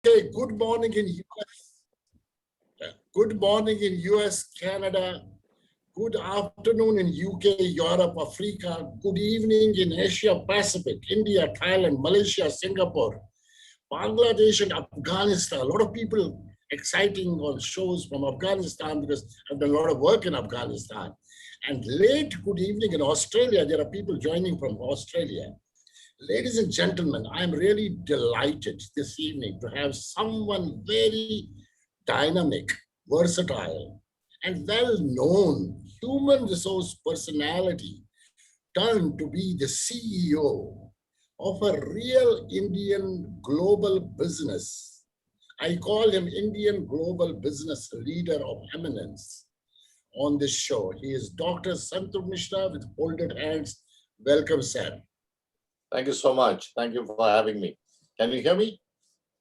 Okay, good morning in US. Good morning in US, Canada. Good afternoon in UK, Europe, Africa. Good evening in Asia Pacific, India, Thailand, Malaysia, Singapore, Bangladesh, and Afghanistan. A lot of people exciting on shows from Afghanistan because I've done a lot of work in Afghanistan. And late good evening in Australia. There are people joining from Australia. Ladies and gentlemen, I'm really delighted this evening to have someone very dynamic, versatile, and well-known human resource personality turned to be the CEO of a real Indian global business. I call him Indian global business leader of eminence on this show. He is Dr. Santrupt Misra with folded hands. Welcome, sir. Thank you so much. Thank you for having me. Can you hear me?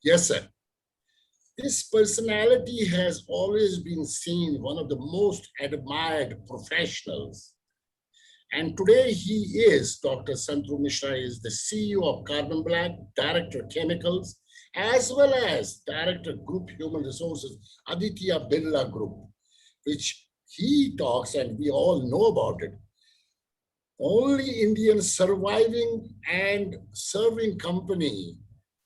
Yes, sir. This personality has always been seen one of the most admired professionals. And today he is, Dr. Santrupt Misra is the CEO of Carbon Black, Director Chemicals, as well as Director Group Human Resources, Aditya Birla Group, which he talks and we all know about it. Only Indian surviving and serving company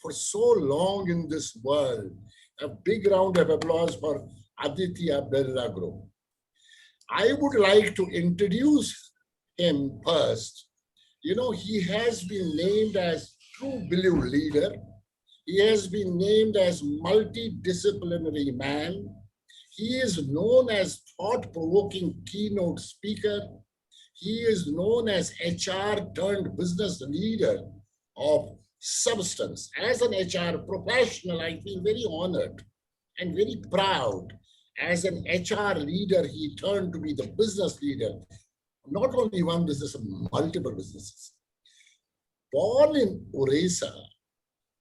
for so long in this world. A big round of applause for Aditya Birla Group. I would like to introduce him first. You know, he has been named as True Blue Leader. He has been named as multidisciplinary man. He is known as thought-provoking keynote speaker. He is known as HR turned business leader of substance. As an HR professional, I feel very honored and very proud. As an HR leader, he turned to be the business leader, not only one business, multiple businesses. Born in Orissa,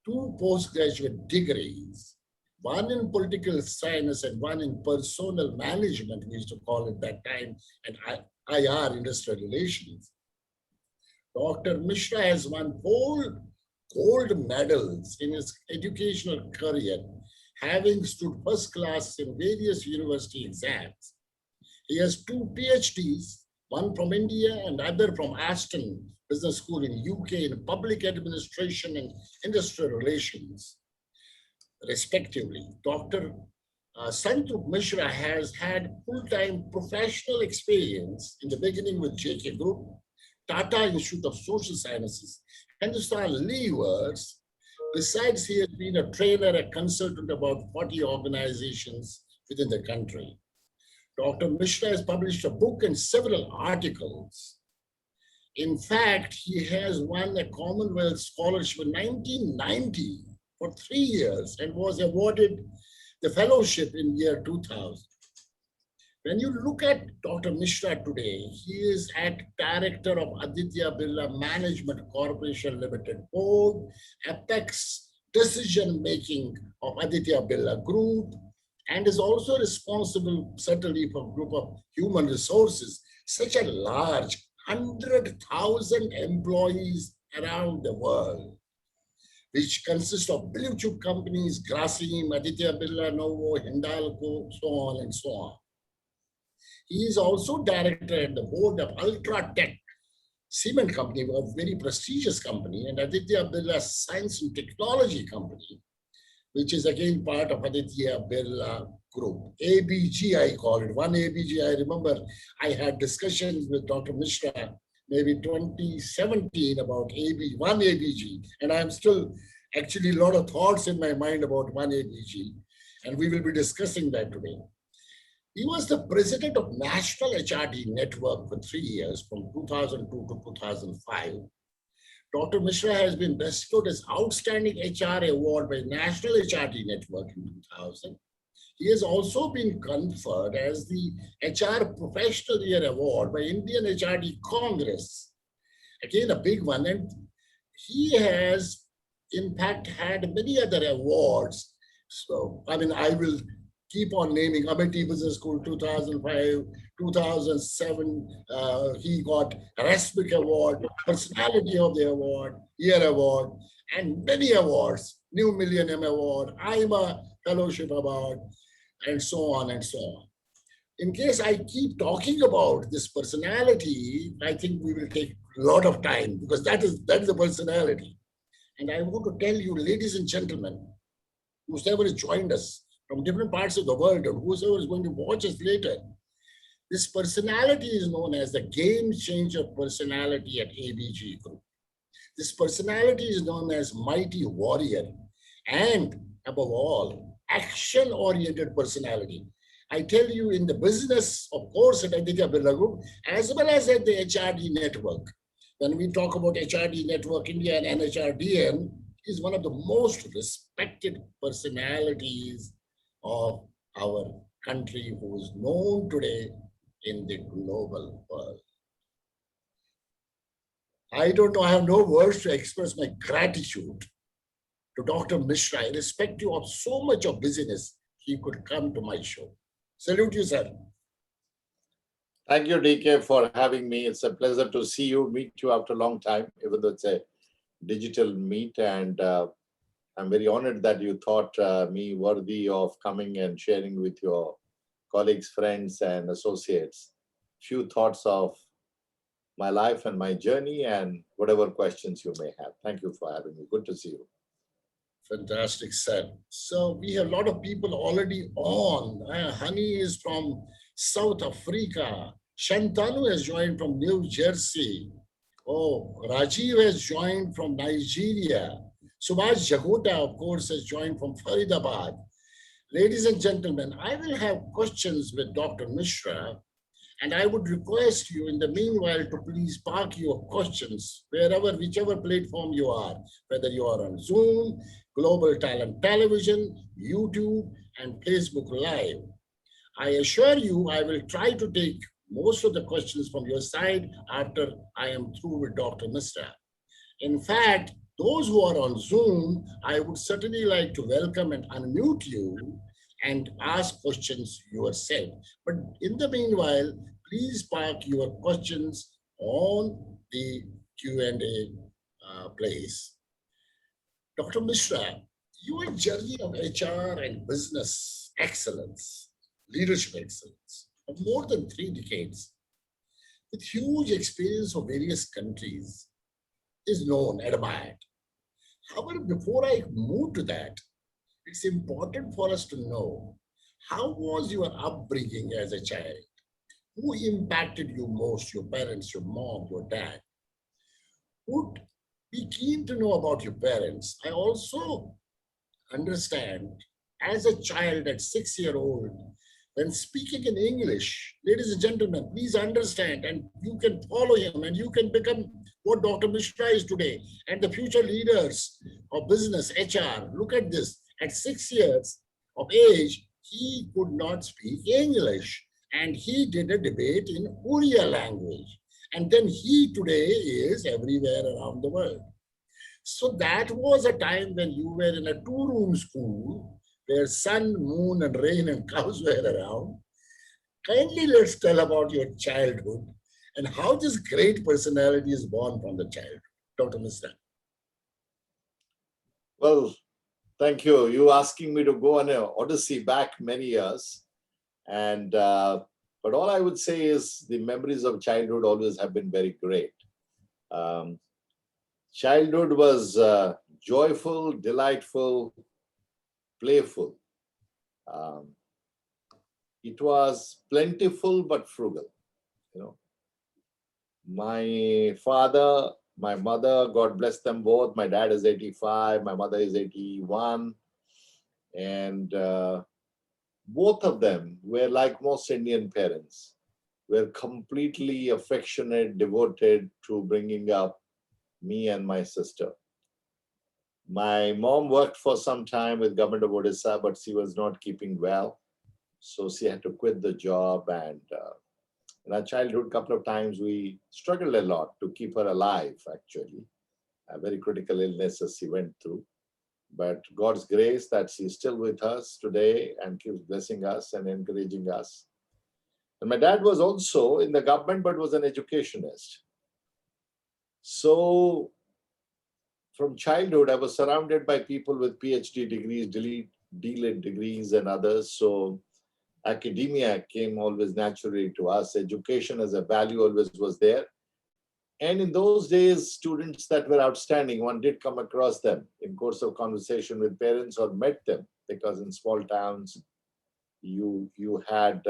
2 postgraduate degrees, one in political science and one in personnel management, we used to call it that time, and IR, industrial relations. Dr. Misra has won 4 gold medals in his educational career, having stood first class in various university exams. He has 2 PhDs, one from India and other from Aston Business School in UK in public administration and industrial relations, respectively. Dr. Santrupt Misra has had full-time professional experience in the beginning with JK Group, Tata Institute of Social Sciences, Hindustan Levers. Besides, he has been a trainer, a consultant about 40 organizations within the country. Dr. Misra has published a book and several articles. In fact, he has won a Commonwealth Scholarship in 1990 for 3 years and was awarded the fellowship in year 2000. When you look at Dr. Misra today, he is at Director of Aditya Birla Management Corporation Limited Board, apex decision-making of Aditya Birla Group, and is also responsible certainly for a group of human resources, such a large 100,000 employees around the world, which consist of blue chip companies, Grasim, Aditya Birla Novo, Hindalco, so on and so on. He is also director at the board of Ultratech Cement Company, a very prestigious company, and Aditya Birla Science and Technology Company, which is again part of Aditya Birla Group. ABG, I call it. One ABG, I remember I had discussions with Dr. Misra, maybe 2017 about one ABG, and I'm still actually a lot of thoughts in my mind about one ABG, and we will be discussing that today. He was the president of National HRD Network for 3 years, from 2002 to 2005. Dr. Misra has been bestowed as Outstanding HR Award by National HRD Network in 2000. He has also been conferred as the HR Professional Year Award by Indian HRD Congress. Again, a big one. And he has, in fact, had many other awards. So, I mean, I will keep on naming. Amity Business School 2005, 2007, he got RESPIC Award, Personality of the Award, Year Award, and many awards. New Millennium Award, IMA Fellowship Award, and so on and so on. In case I keep talking about this personality, I think we will take a lot of time because that is the personality. And I want to tell you, ladies and gentlemen, whoever has joined us from different parts of the world and whoever is going to watch us later, this personality is known as the game changer personality at ABG Group. This personality is known as mighty warrior and above all, action oriented personality. I tell you, in the business, of course, at Aditya Birla Group, as well as at the HRD network, when we talk about HRD Network India and NHRDN, is one of the most respected personalities of our country who is known today in the global world. I don't know, I have no words to express my gratitude to Dr. Misra, irrespective of so much of busyness, he could come to my show. Salute you, sir. Thank you, DK, for having me. It's a pleasure to see you, meet you after a long time, even though it's a digital meet. And I'm very honored that you thought me worthy of coming and sharing with your colleagues, friends, and associates few thoughts of my life and my journey and whatever questions you may have. Thank you for having me. Good to see you. Fantastic, sir. So we have a lot of people already on. Honey is from South Africa. Shantanu has joined from New Jersey. Oh, Rajiv has joined from Nigeria. Subhash Jagota, of course, has joined from Faridabad. Ladies and gentlemen, I will have questions with Dr. Mishra, and I would request you in the meanwhile to please park your questions wherever, whichever platform you are, whether you are on Zoom, Global Talent Television, YouTube, and Facebook Live. I assure you, I will try to take most of the questions from your side after I am through with Dr. Misra. In fact, those who are on Zoom, I would certainly like to welcome and unmute you and ask questions yourself. But in the meanwhile, please park your questions on the Q&A place. Dr. Mishra, your journey of HR and business excellence, leadership excellence, of more than 3 decades, with huge experience of various countries, is known, admired. However, before I move to that, it's important for us to know how was your upbringing as a child? Who impacted you most? Your parents, your mom, your dad? Would be keen to know about your parents. I also understand as a child at 6 year old, when speaking in English, ladies and gentlemen, please understand and you can follow him and you can become what Dr. Mishra is today and the future leaders of business, HR. Look at this. At 6 years of age, he could not speak English and he did a debate in Oriya language. And then he today is everywhere around the world. So that was a time when you were in a 2-room school where sun, moon, and rain and cows were around. Kindly let's tell about your childhood and how this great personality is born from the child. Dr. Misra. Well, thank you. You asking me to go on an odyssey back many years. And but all I would say is the memories of childhood always have been very great. Um, Childhood was joyful, delightful, playful. Um, it was plentiful but frugal. You know, my father, my mother, God bless them both. My dad is 85, my mother is 81, and both of them were like most Indian parents, were completely affectionate, devoted to bringing up me and my sister. My mom worked for some time with government of Odisha, but she was not keeping well. So she had to quit the job. And in our childhood, couple of times we struggled a lot to keep her alive, actually. A very critical illnesses she went through. But God's grace that she's still with us today and keeps blessing us and encouraging us. And my dad was also in the government, but was an educationist. So from childhood, I was surrounded by people with PhD degrees, D.Litt degrees and others. So academia came always naturally to us. Education as a value always was there. And in those days, students that were outstanding, one did come across them in course of conversation with parents or met them, because in small towns, you had,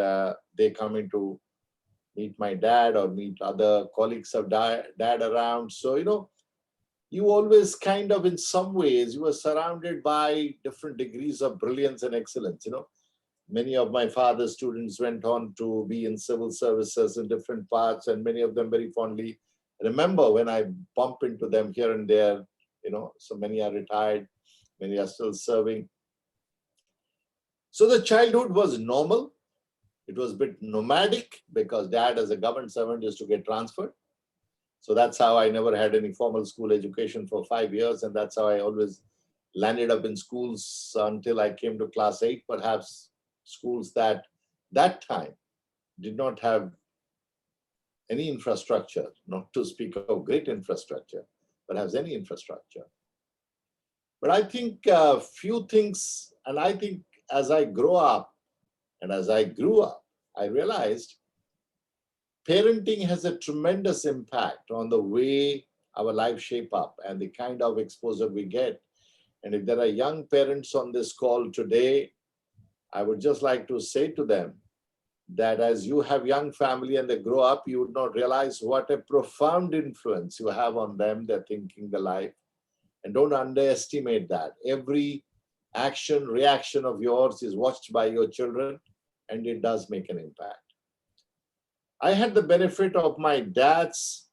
they come in to meet my dad or meet other colleagues of dad around. So, you always kind of, in some ways, you were surrounded by different degrees of brilliance and excellence. Many of my father's students went on to be in civil services in different parts, and many of them very fondly remember when I bump into them here and there. So many are retired, many are still serving. So the childhood was normal. It was a bit nomadic because dad, as a government servant, used to get transferred. So that's how I never had any formal school education for 5 years. And that's how I always landed up in schools until I came to class 8, perhaps schools that time did not have any infrastructure, not to speak of great infrastructure, but has any infrastructure. But I think a few things, and I think as I grow up and as I grew up, I realized parenting has a tremendous impact on the way our lives shape up and the kind of exposure we get. And if there are young parents on this call today, I would just like to say to them that as you have young family and they grow up, you would not realize what a profound influence you have on them, their thinking, their life. And don't underestimate that. Every action, reaction of yours is watched by your children, and it does make an impact. I had the benefit of my dad's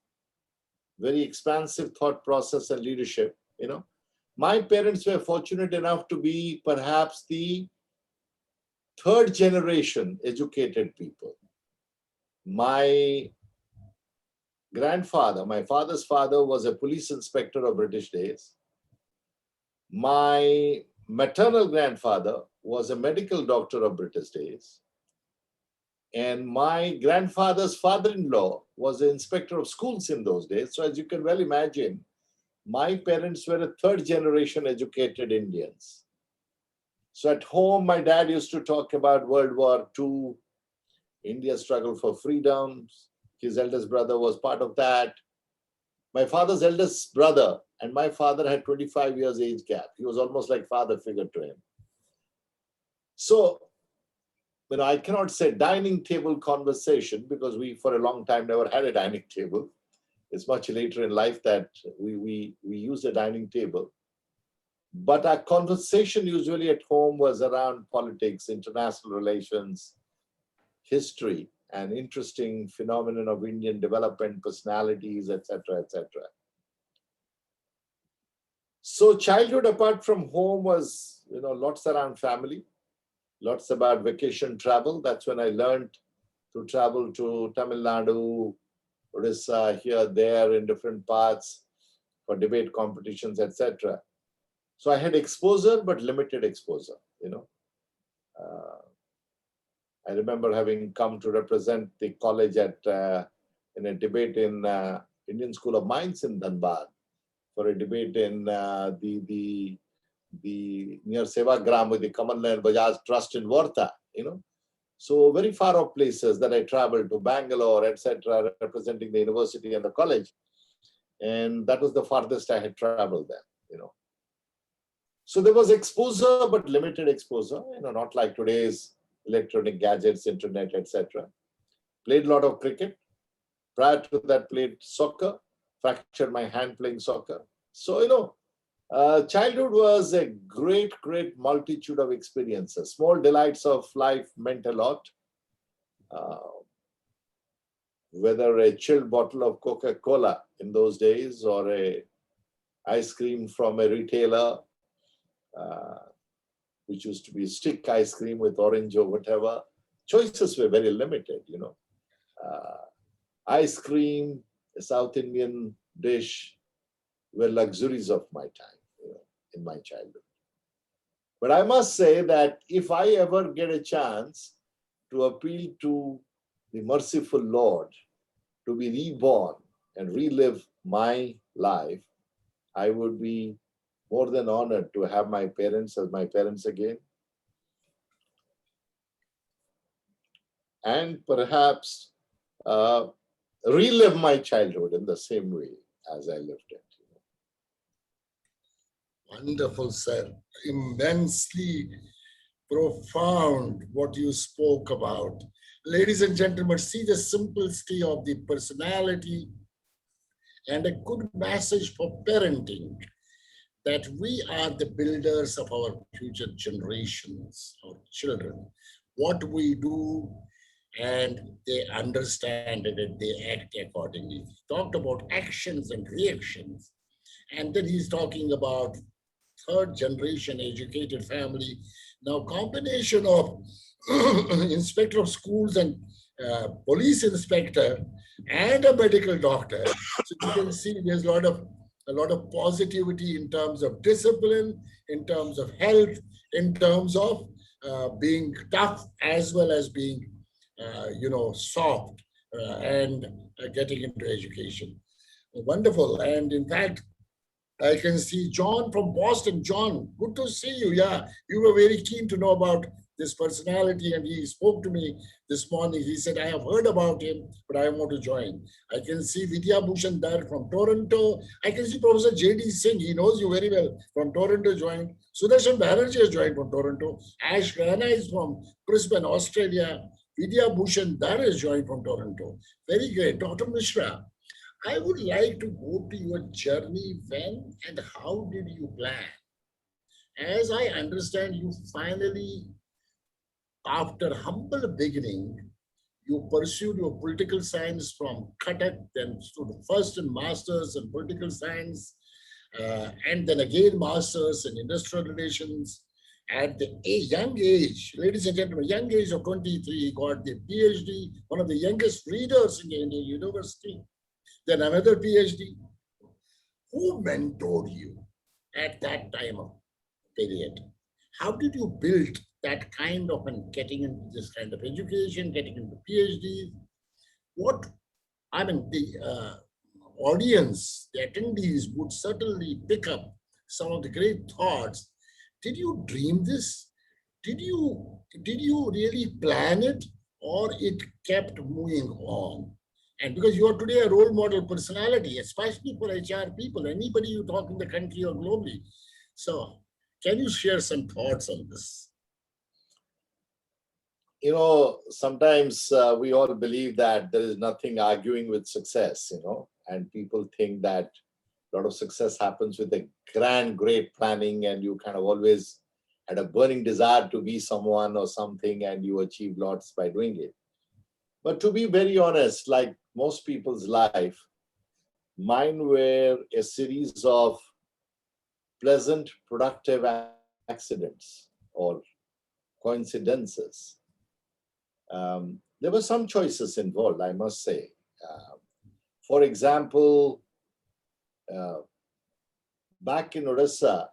very expansive thought process and leadership. My parents were fortunate enough to be perhaps the third generation educated people. My grandfather, my father's father, was a police inspector of British days. My maternal grandfather was a medical doctor of British days. And my grandfather's father-in-law was an inspector of schools in those days. So as you can well imagine, my parents were a third generation educated Indians. So at home, my dad used to talk about World War II, India's struggle for freedom. His eldest brother was part of that. My father's eldest brother and my father had 25 years age gap. He was almost like father figure to him. So, I cannot say dining table conversation because we, for a long time, never had a dining table. It's much later in life that we use a dining table. But our conversation usually at home was around politics, international relations, history, and interesting phenomenon of Indian development, personalities, etc., etc. So childhood apart from home was, lots around family, lots about vacation travel. That's when I learned to travel to Tamil Nadu, Orissa, here, there, in different parts for debate competitions, etc. So I had exposure, but limited exposure, I remember having come to represent the college in a debate in Indian School of Mines in Dhanbad, for a debate in the near Sevagram with the Kamal and Bajaj Trust in Varta, So very far off places that I traveled to, Bangalore, etc., representing the university and the college. And that was the farthest I had traveled there, So there was exposure, but limited exposure, not like today's electronic gadgets, internet, etc. Played a lot of cricket. Prior to that, played soccer, fractured my hand playing soccer. So, childhood was a great, great multitude of experiences. Small delights of life meant a lot. Whether a chilled bottle of Coca-Cola in those days or a ice cream from a retailer, which used to be stick ice cream with orange or whatever, choices were very limited, Ice cream, a South Indian dish, were luxuries of my time, in my childhood. But I must say that if I ever get a chance to appeal to the merciful Lord to be reborn and relive my life, I would be more than honored to have my parents as my parents again. And perhaps uh, relive my childhood in the same way as I lived it. Wonderful, sir. Immensely profound what you spoke about. Ladies and gentlemen, see the simplicity of the personality and a good message for parenting that we are the builders of our future generations, our children. What we do, and they understand it and they act accordingly. He talked about actions and reactions. And then he's talking about third generation educated family. Now, combination of inspector of schools and police inspector and a medical doctor. So you can see there's a lot of positivity in terms of discipline, in terms of health, in terms of being tough as well as being, soft and getting into education. Wonderful. And in fact, I can see John from Boston. John, good to see you. Yeah, you were very keen to know about this personality, and he spoke to me this morning. He said, I have heard about him, but I want to join. I can see Vidya Bhushan Dar from Toronto. I can see Professor J.D. Singh. He knows you very well, from Toronto joined. Sudarshan Banerjee has joined from Toronto. Ash Rana is from Brisbane, Australia. Vidya Bhushan Dar has joined from Toronto. Very great. Dr. Misra, I would like to go to your journey. When and how did you plan? As I understand, you finally, after humble beginning, you pursued your political science from Cuttack, then stood first in masters in political science, and then again masters in industrial relations. At the young age, ladies and gentlemen, young age of 23, he got the PhD, one of the youngest readers in the Indian University. Then another PhD. Who mentored you at that time of period? How did you build that kind of and getting into this kind of education, getting into PhD? What I mean, the audience, the attendees would certainly pick up some of the great thoughts. Did you dream this? Did you really plan it, or it kept moving on? And because you are today a role model personality, especially for HR people, anybody you talk in the country or globally. So, can you share some thoughts on this? Sometimes we all believe that there is nothing arguing with success, and people think that a lot of success happens with a grand, great planning, and you kind of always had a burning desire to be someone or something, and you achieve lots by doing it. But to be very honest, like most people's life, mine were a series of pleasant, productive accidents or coincidences. There were some choices involved, I must say. For example, back in Odisha,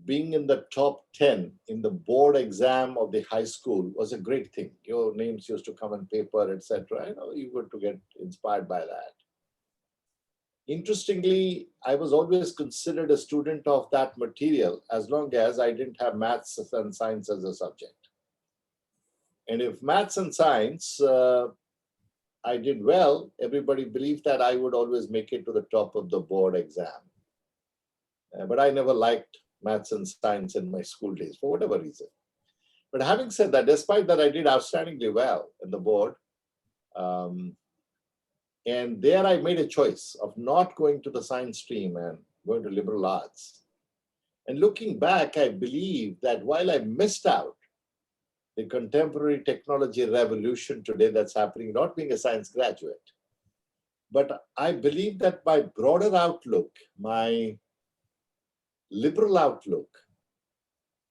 being in the top 10 in the board exam of the high school was a great thing. Your names used to come on paper, etc. You got to get inspired by that. Interestingly, I was always considered a student of that material as long as I didn't have maths and science as a subject. And if maths and science I did well, everybody believed that I would always make it to the top of the board exam. But I never liked maths and science in my school days for whatever reason. But having said that, despite that, I did outstandingly well in the board. And there I made a choice of not going to the science stream and going to liberal arts. And looking back, I believe that while I missed out the contemporary technology revolution today that's happening, not being a science graduate, but I believe that my broader outlook, my liberal outlook,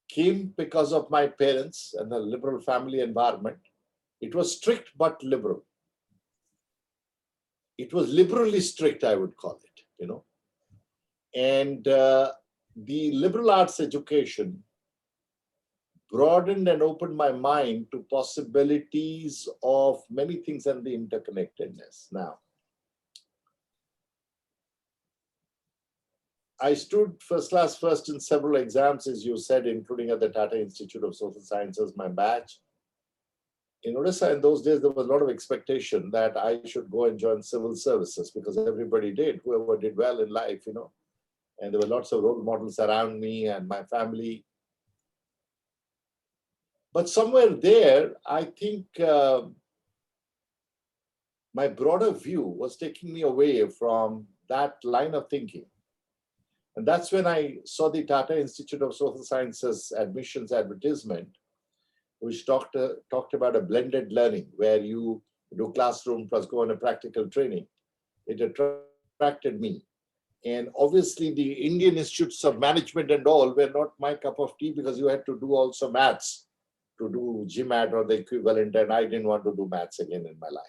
came because of my parents and the liberal family environment. It was strict but liberal. It was liberally strict, I would call it, And the liberal arts education broadened and opened my mind to possibilities of many things and the interconnectedness. Now, I stood first class first in several exams, as you said, including at the Tata Institute of Social Sciences, my batch. In Odisha, in those days, there was a lot of expectation that I should go and join civil services because everybody did, whoever did well in life, and there were lots of role models around me and my family. But somewhere there, I think my broader view was taking me away from that line of thinking. And that's when I saw the Tata Institute of Social Sciences admissions advertisement, which talked about a blended learning where you do classroom plus go on a practical training. It attracted me. And obviously the Indian Institutes of Management and all were not my cup of tea because you had to do also maths to do GMAT or the equivalent, and I didn't want to do maths again in my life.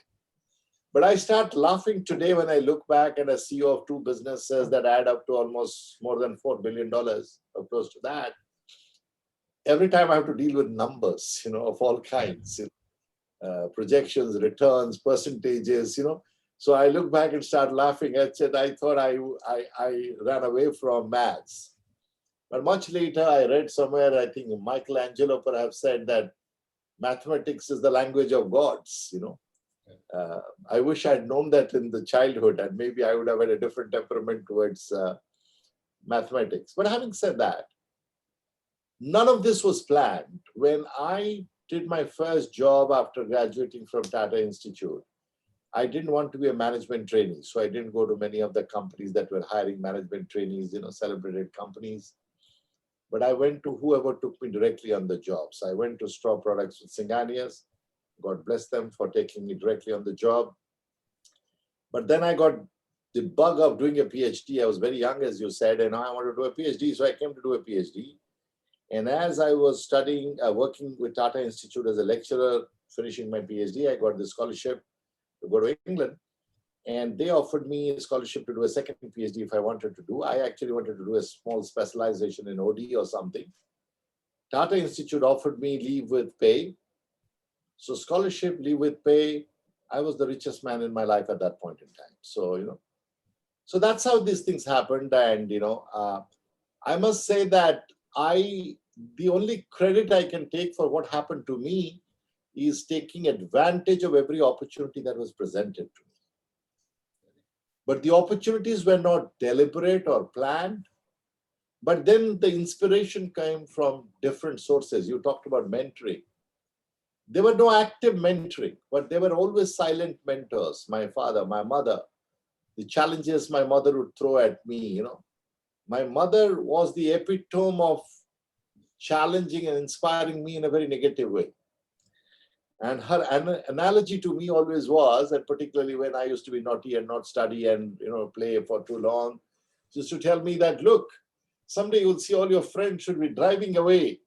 But I start laughing today when I look back at a CEO of two businesses that add up to almost more than $4 billion or close to that. Every time I have to deal with numbers, of all kinds, projections, returns, percentages, So I look back and start laughing. I said, I thought I ran away from maths. But much later, I read somewhere, I think Michelangelo perhaps said that mathematics is the language of gods, I wish I'd known that in the childhood, and maybe I would have had a different temperament towards mathematics. But having said that, none of this was planned. When I did my first job after graduating from Tata Institute, I didn't want to be a management trainee. So I didn't go to many of the companies that were hiring management trainees, celebrated companies. But I went to whoever took me directly on the job. So I went to Straw Products with Singanias. God bless them for taking me directly on the job. But then I got the bug of doing a PhD. I was very young, as you said, and I wanted to do a PhD. So I came to do a PhD. And as I was studying, working with Tata Institute as a lecturer, finishing my PhD, I got the scholarship to go to England. And they offered me a scholarship to do a second PhD if I wanted to do. I actually wanted to do a small specialization in OD or something. Tata Institute offered me leave with pay. So scholarship, leave with pay. I was the richest man in my life at that point in time. So, so that's how these things happened. And, I must say that the only credit I can take for what happened to me is taking advantage of every opportunity that was presented to me. But the opportunities were not deliberate or planned. But then the inspiration came from different sources. You talked about mentoring. There were no active mentoring, but there were always silent mentors. My father, my mother, the challenges my mother would throw at me, My mother was the epitome of challenging and inspiring me in a very negative way. And her analogy to me always was, and particularly when I used to be naughty and not study and play for too long, she used to tell me that, look, someday you'll see all your friends should be driving away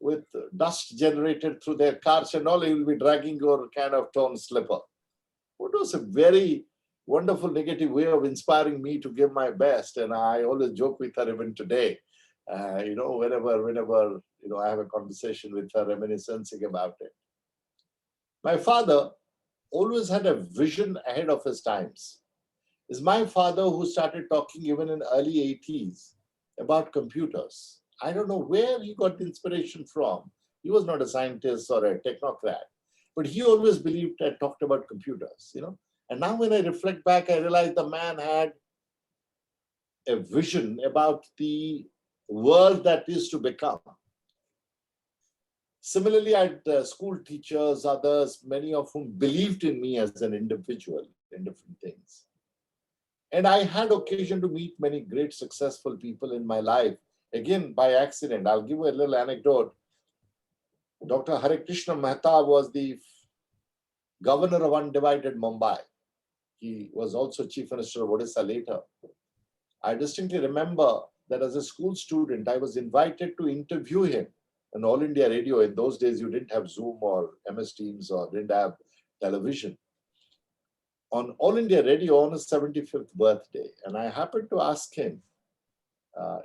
with dust generated through their cars and all, you will be dragging your kind of torn slipper. It was a very wonderful negative way of inspiring me to give my best. And I always joke with her even today, whenever I have a conversation with her, reminiscing about it. My father always had a vision ahead of his times. It's my father who started talking even in early 80s about computers. I don't know where he got the inspiration from. He was not a scientist or a technocrat, but he always believed and talked about computers, And now when I reflect back, I realize the man had a vision about the world that is to become. Similarly, I had school teachers, others, many of whom believed in me as an individual in different things. And I had occasion to meet many great successful people in my life, again, by accident. I'll give you a little anecdote. Dr. Hare Krishna Mehta was the governor of undivided Mumbai. He was also chief minister of Odisha later. I distinctly remember that as a school student, I was invited to interview him on All India Radio. In those days, you didn't have Zoom or MS Teams or didn't have television. On All India Radio on his 75th birthday. And I happened to ask him,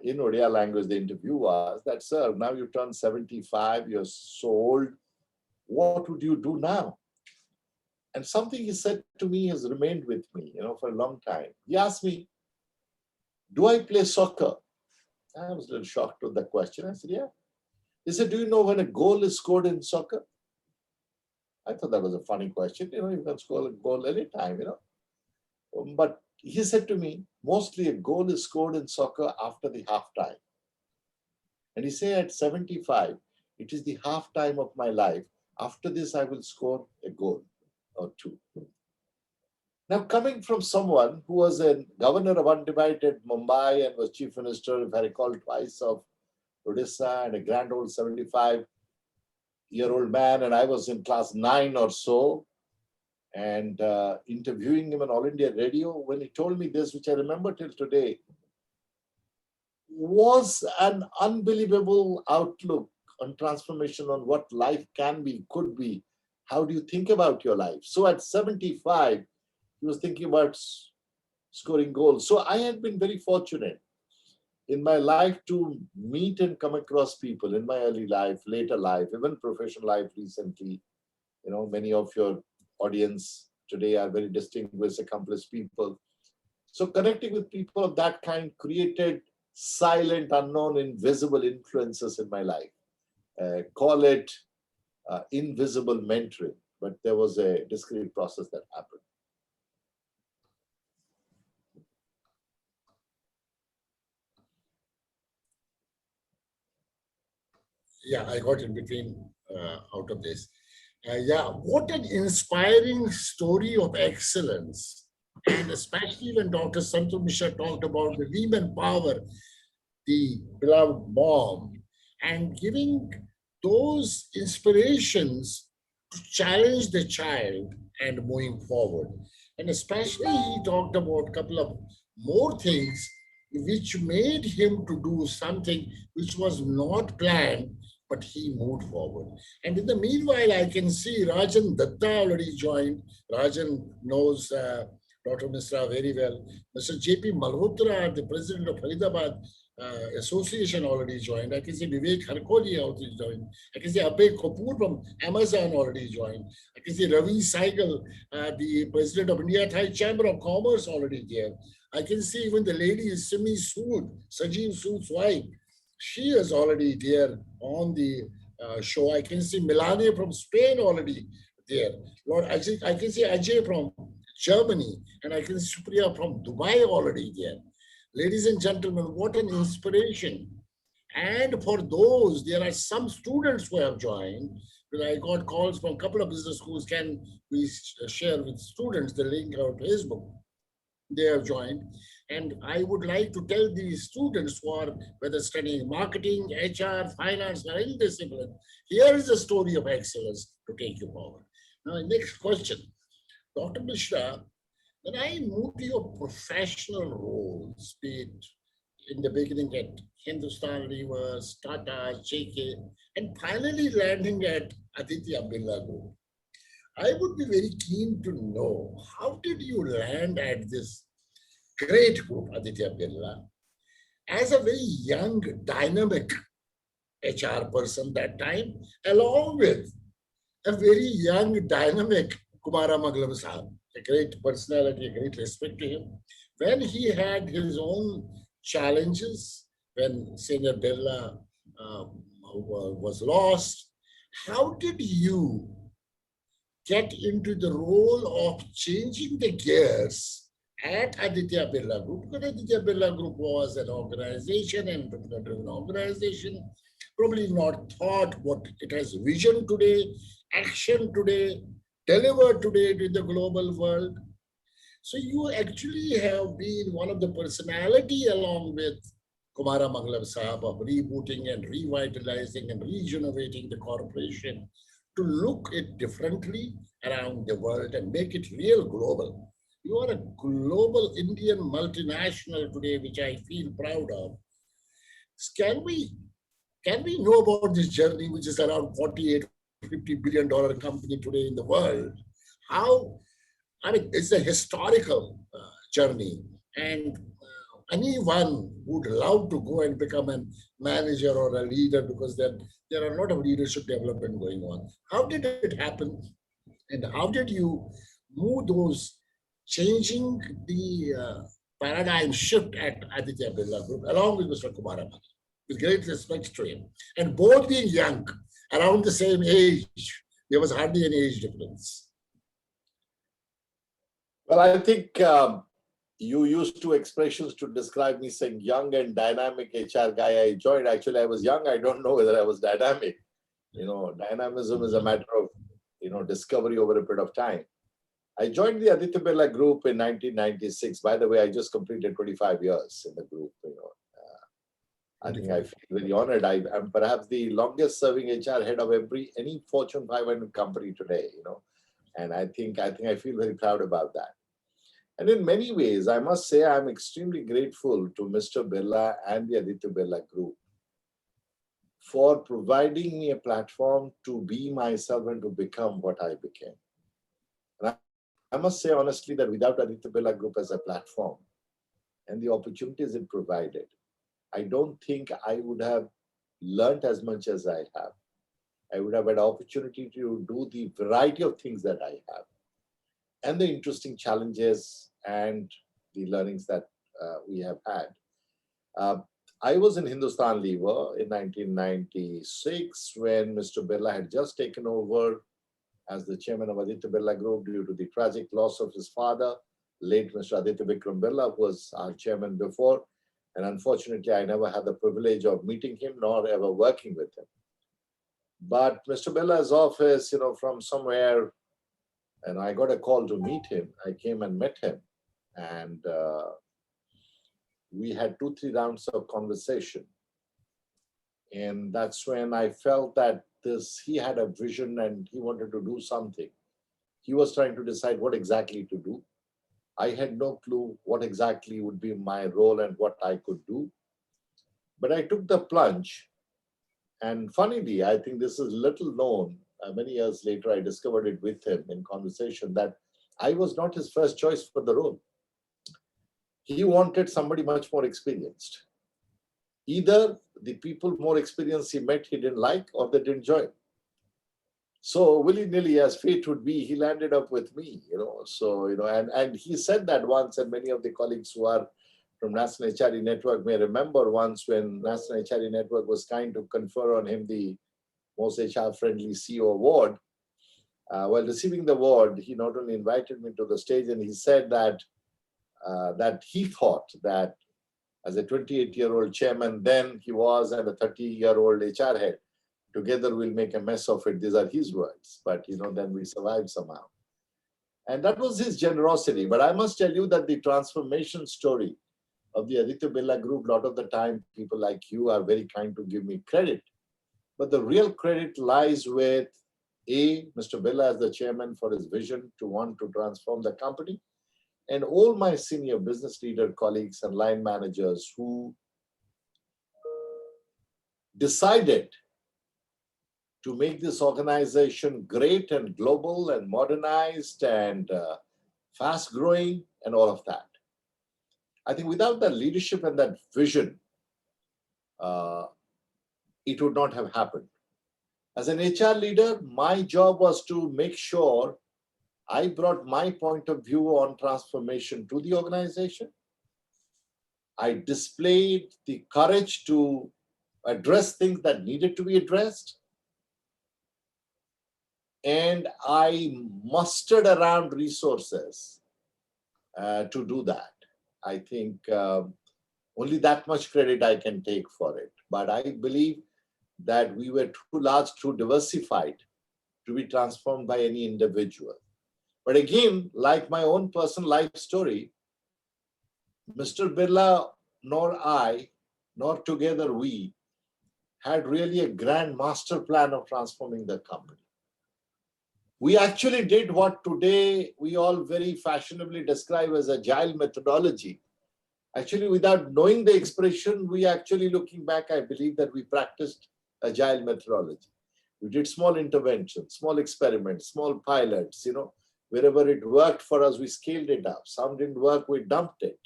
in Odia language, the interview was that, sir, now you turn 75, you're so old, what would you do now? And something he said to me has remained with me, for a long time. He asked me, do I play soccer? I was a little shocked with the question. I said, yeah. He said, do you know when a goal is scored in soccer? I thought that was a funny question. You can score a goal anytime. But he said to me, mostly a goal is scored in soccer after the halftime. And he said, at 75, it is the halftime of my life. After this, I will score a goal or two. Now, coming from someone who was a governor of undivided Mumbai and was chief minister, if I recall, twice of Odisha, and a grand old 75-year-old man, and I was in class 9 or so, and interviewing him on All India Radio, when he told me this, which I remember till today, was an unbelievable outlook on transformation, on what life can be, could be. How do you think about your life? So at 75, he was thinking about scoring goals. So I had been very fortunate in my life to meet and come across people in my early life, later life, even professional life recently. Many of your audience today are very distinguished, accomplished people. So connecting with people of that kind created silent, unknown, invisible influences in my life. Call it invisible mentoring, but there was a discrete process that happened. Yeah, I got in between out of this. Yeah, what an inspiring story of excellence. And especially when Dr. Santrupt Misra talked about the women power, the beloved mom, and giving those inspirations to challenge the child and moving forward. And especially he talked about a couple of more things which made him to do something which was not planned, but he moved forward. And in the meanwhile, I can see Rajan Datta already joined. Rajan knows Dr. Misra very well. Mr. J.P. Malhotra, the president of Faridabad Association, already joined. I can see Vivek Harkoli already joined. I can see Abhay Kapoor from Amazon already joined. I can see Ravi Saigal, the president of India Thai Chamber of Commerce, already there. I can see even the lady Simi Sood, Sajeev Sood's wife. She is already there on the show. I can see Melania from Spain already there. Lord, I can see Ajay from Germany, and I can see Supriya from Dubai already there. Ladies and gentlemen, what an inspiration. And for those, there are some students who have joined. I got calls from a couple of business schools. Can we share with students the link on Facebook? They have joined. And I would like to tell these students who are whether studying marketing, HR, finance, or any discipline, here is a story of excellence to take you forward. Now, next question. Dr. Misra, when I moved to your professional roles, be it in the beginning at Hindustan Rivers, Tata, JK, and finally landing at Aditya Birla Group, I would be very keen to know how did you land at this great group, Aditya Birla, as a very young, dynamic HR person that time, along with a very young, dynamic Kumara Mangalam Sahab, a great personality, a great respect to him. When he had his own challenges, when Senior Birla was lost, how did you get into the role of changing the gears at Aditya Birla Group? Because Aditya Birla Group was an organization, and driven organization, probably not thought what it has vision today, action today, delivered today to the global world. So you actually have been one of the personality along with Kumara Mangalam Sahab of rebooting and revitalizing and regenerating the corporation to look it differently around the world and make it real global. You are a global Indian multinational today, which I feel proud of. Can we can we know about this journey, which is around 48, $50 billion company today in the world? How, I mean, it's a historical journey. And anyone would love to go and become a manager or a leader because there are a lot of leadership development going on. How did it happen? And how did you move those, changing the paradigm shift at Aditya Birla Group, along with Mr. Kumaramani, with great respect to him. And both being young, around the same age, there was hardly any age difference. Well, I think you used two expressions to describe me, saying young and dynamic HR guy I joined. Actually, I was young. I don't know whether I was dynamic. Dynamism is a matter of, discovery over a period of time. I joined the Aditya Birla Group in 1996. By the way, I just completed 25 years in the group. I think I feel very honored. I'm perhaps the longest serving HR head of any Fortune 500 company today, and I think I feel very proud about that. And in many ways, I must say I'm extremely grateful to Mr. Birla and the Aditya Birla Group for providing me a platform to be myself and to become what I became. And I must say honestly that without Aditya Birla Group as a platform and the opportunities it provided, I don't think I would have learned as much as I have. I would have had opportunity to do the variety of things that I have and the interesting challenges and the learnings that we have had. I was in Hindustan Lever in 1996 when Mr. Birla had just taken over as the chairman of Aditya Birla Group due to the tragic loss of his father, late Mr. Aditya Vikram Birla, who was our chairman before. And unfortunately, I never had the privilege of meeting him nor ever working with him. But Mr. Birla's office, from somewhere, and I got a call to meet him. I came and met him. And we had 2-3 rounds of conversation. And that's when I felt that he had a vision and he wanted to do something. He was trying to decide what exactly to do. I had no clue what exactly would be my role and what I could do. But I took the plunge. And funnily, I think this is little known. Many years later, I discovered it with him in conversation that I was not his first choice for the role. He wanted somebody much more experienced. Either the people more experienced he met he didn't like or they didn't join. So willy-nilly, as fate would be, he landed up with me, So, and he said that once, and many of the colleagues who are from National HRE Network may remember once when National HRE Network was kind to confer on him the most HR-friendly CEO award. While receiving the award, he not only invited me to the stage and he said that he thought that as a 28-year-old chairman then he was and a 30-year-old HR head, together we'll make a mess of it. These are his words. But, then we survived somehow. And that was his generosity. But I must tell you that the transformation story of the Aditya Birla Group, a lot of the time, people like you are very kind to give me credit. But the real credit lies with Mr. Birla as the chairman for his vision to want to transform the company, and all my senior business leader colleagues and line managers who decided to make this organization great and global and modernized and fast growing and all of that. I think without that leadership and that vision, it would not have happened. As an HR leader, my job was to make sure I brought my point of view on transformation to the organization. I displayed the courage to address things that needed to be addressed. And I mustered around resources to do that. I think only that much credit I can take for it. But I believe that we were too large, too diversified to be transformed by any individual. But again, like my own personal life story, Mr. Birla nor I, nor together we, had really a grand master plan of transforming the company. We actually did what today we all very fashionably describe as agile methodology. Actually, without knowing the expression, we actually, looking back, I believe that we practiced agile methodology. We did small interventions, small experiments, small pilots, wherever it worked for us, we scaled it up. Some didn't work, we dumped it.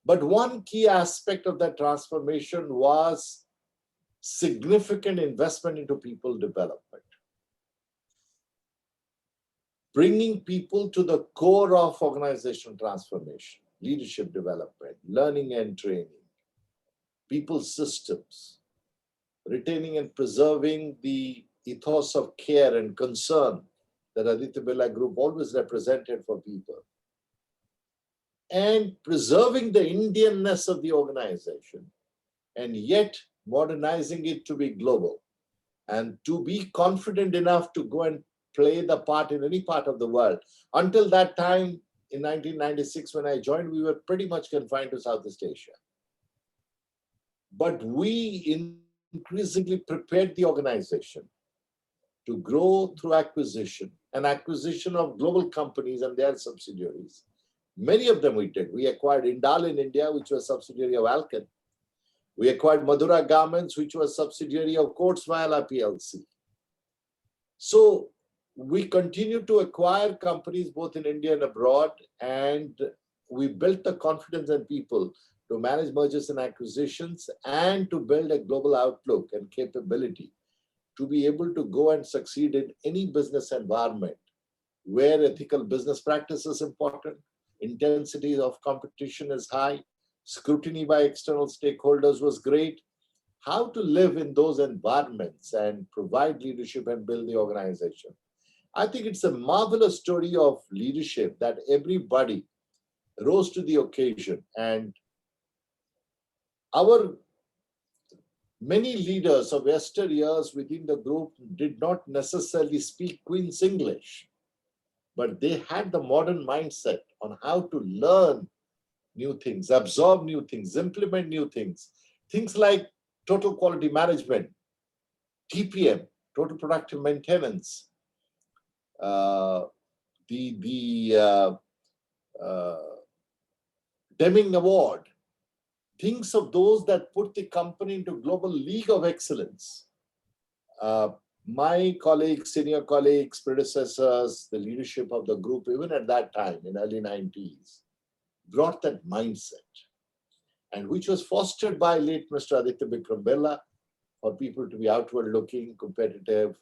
But one key aspect of that transformation was significant investment into people development. Bringing people to the core of organizational transformation. leadership development, learning and training, people systems, retaining and preserving the ethos of care and concern that Aditya Birla Group always represented for people, and preserving the Indianness of the organization, and yet modernizing it to be global, and to be confident enough to go and play the part in any part of the world. Until that time, in 1996, when I joined, we were pretty much confined to Southeast Asia. But we increasingly prepared the organization to grow through acquisition, and acquisition of global companies and their subsidiaries. Many of them we did. We acquired Indal in India, which was a subsidiary of Alcan. We acquired Madura Garments, which was a subsidiary of Courts Viola PLC. So we continued to acquire companies both in India and abroad, and we built the confidence in people to manage mergers and acquisitions and to build a global outlook and capability to be able to go and succeed in any business environment where ethical business practice is important, intensity of competition is high, scrutiny by external stakeholders was great. How to live in those environments and provide leadership and build the organization. I think it's a marvelous story of leadership that everybody rose to the occasion, and our many leaders of yesteryears within the group did not necessarily speak Queen's English, but they had the modern mindset on how to learn new things, absorb new things, implement new things. Things like total quality management, TPM, total productive maintenance, the Deming Award, things of those that put the company into global league of excellence. My colleagues, senior colleagues, predecessors, the leadership of the group, even at that time in early 90s, brought that mindset, and which was fostered by late Mr. Aditya Bikram Birla, for people to be outward looking, competitive,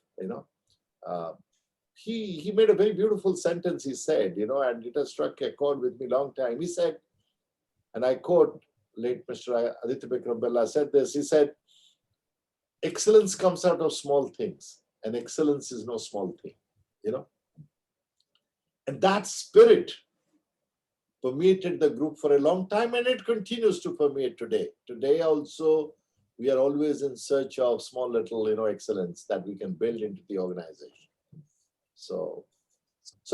He made a very beautiful sentence, he said, and it has struck a chord with me long time. He said, and I quote late Mr. Aditya Bikram Birla said this, he said, excellence comes out of small things, and excellence is no small thing, And that spirit permeated the group for a long time, and it continues to permeate today. Today also, we are always in search of small little, excellence that we can build into the organization. So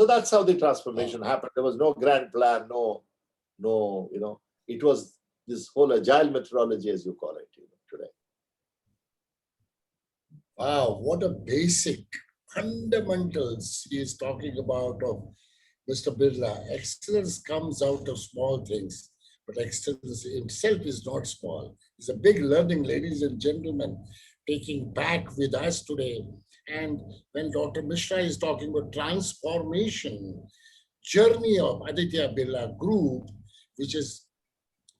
that's how the transformation happened. There was no grand plan, no, it was this whole agile methodology, as you call it, today. Wow, what a basic fundamentals he is talking about of Mr. Birla. Excellence comes out of small things, but excellence itself is not small. It's a big learning, ladies and gentlemen, taking back with us today. And when Dr. Misra is talking about transformation, journey of Aditya Birla Group, which is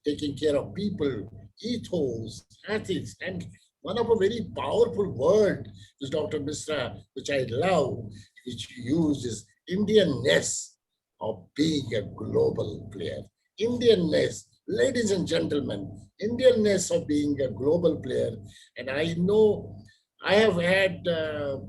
taking care of people, ethos, ethics, and one of a very powerful word is Dr. Misra, which I love, which you use is Indianness of being a global player. Indianness, ladies and gentlemen, Indianness of being a global player. And I know I have had a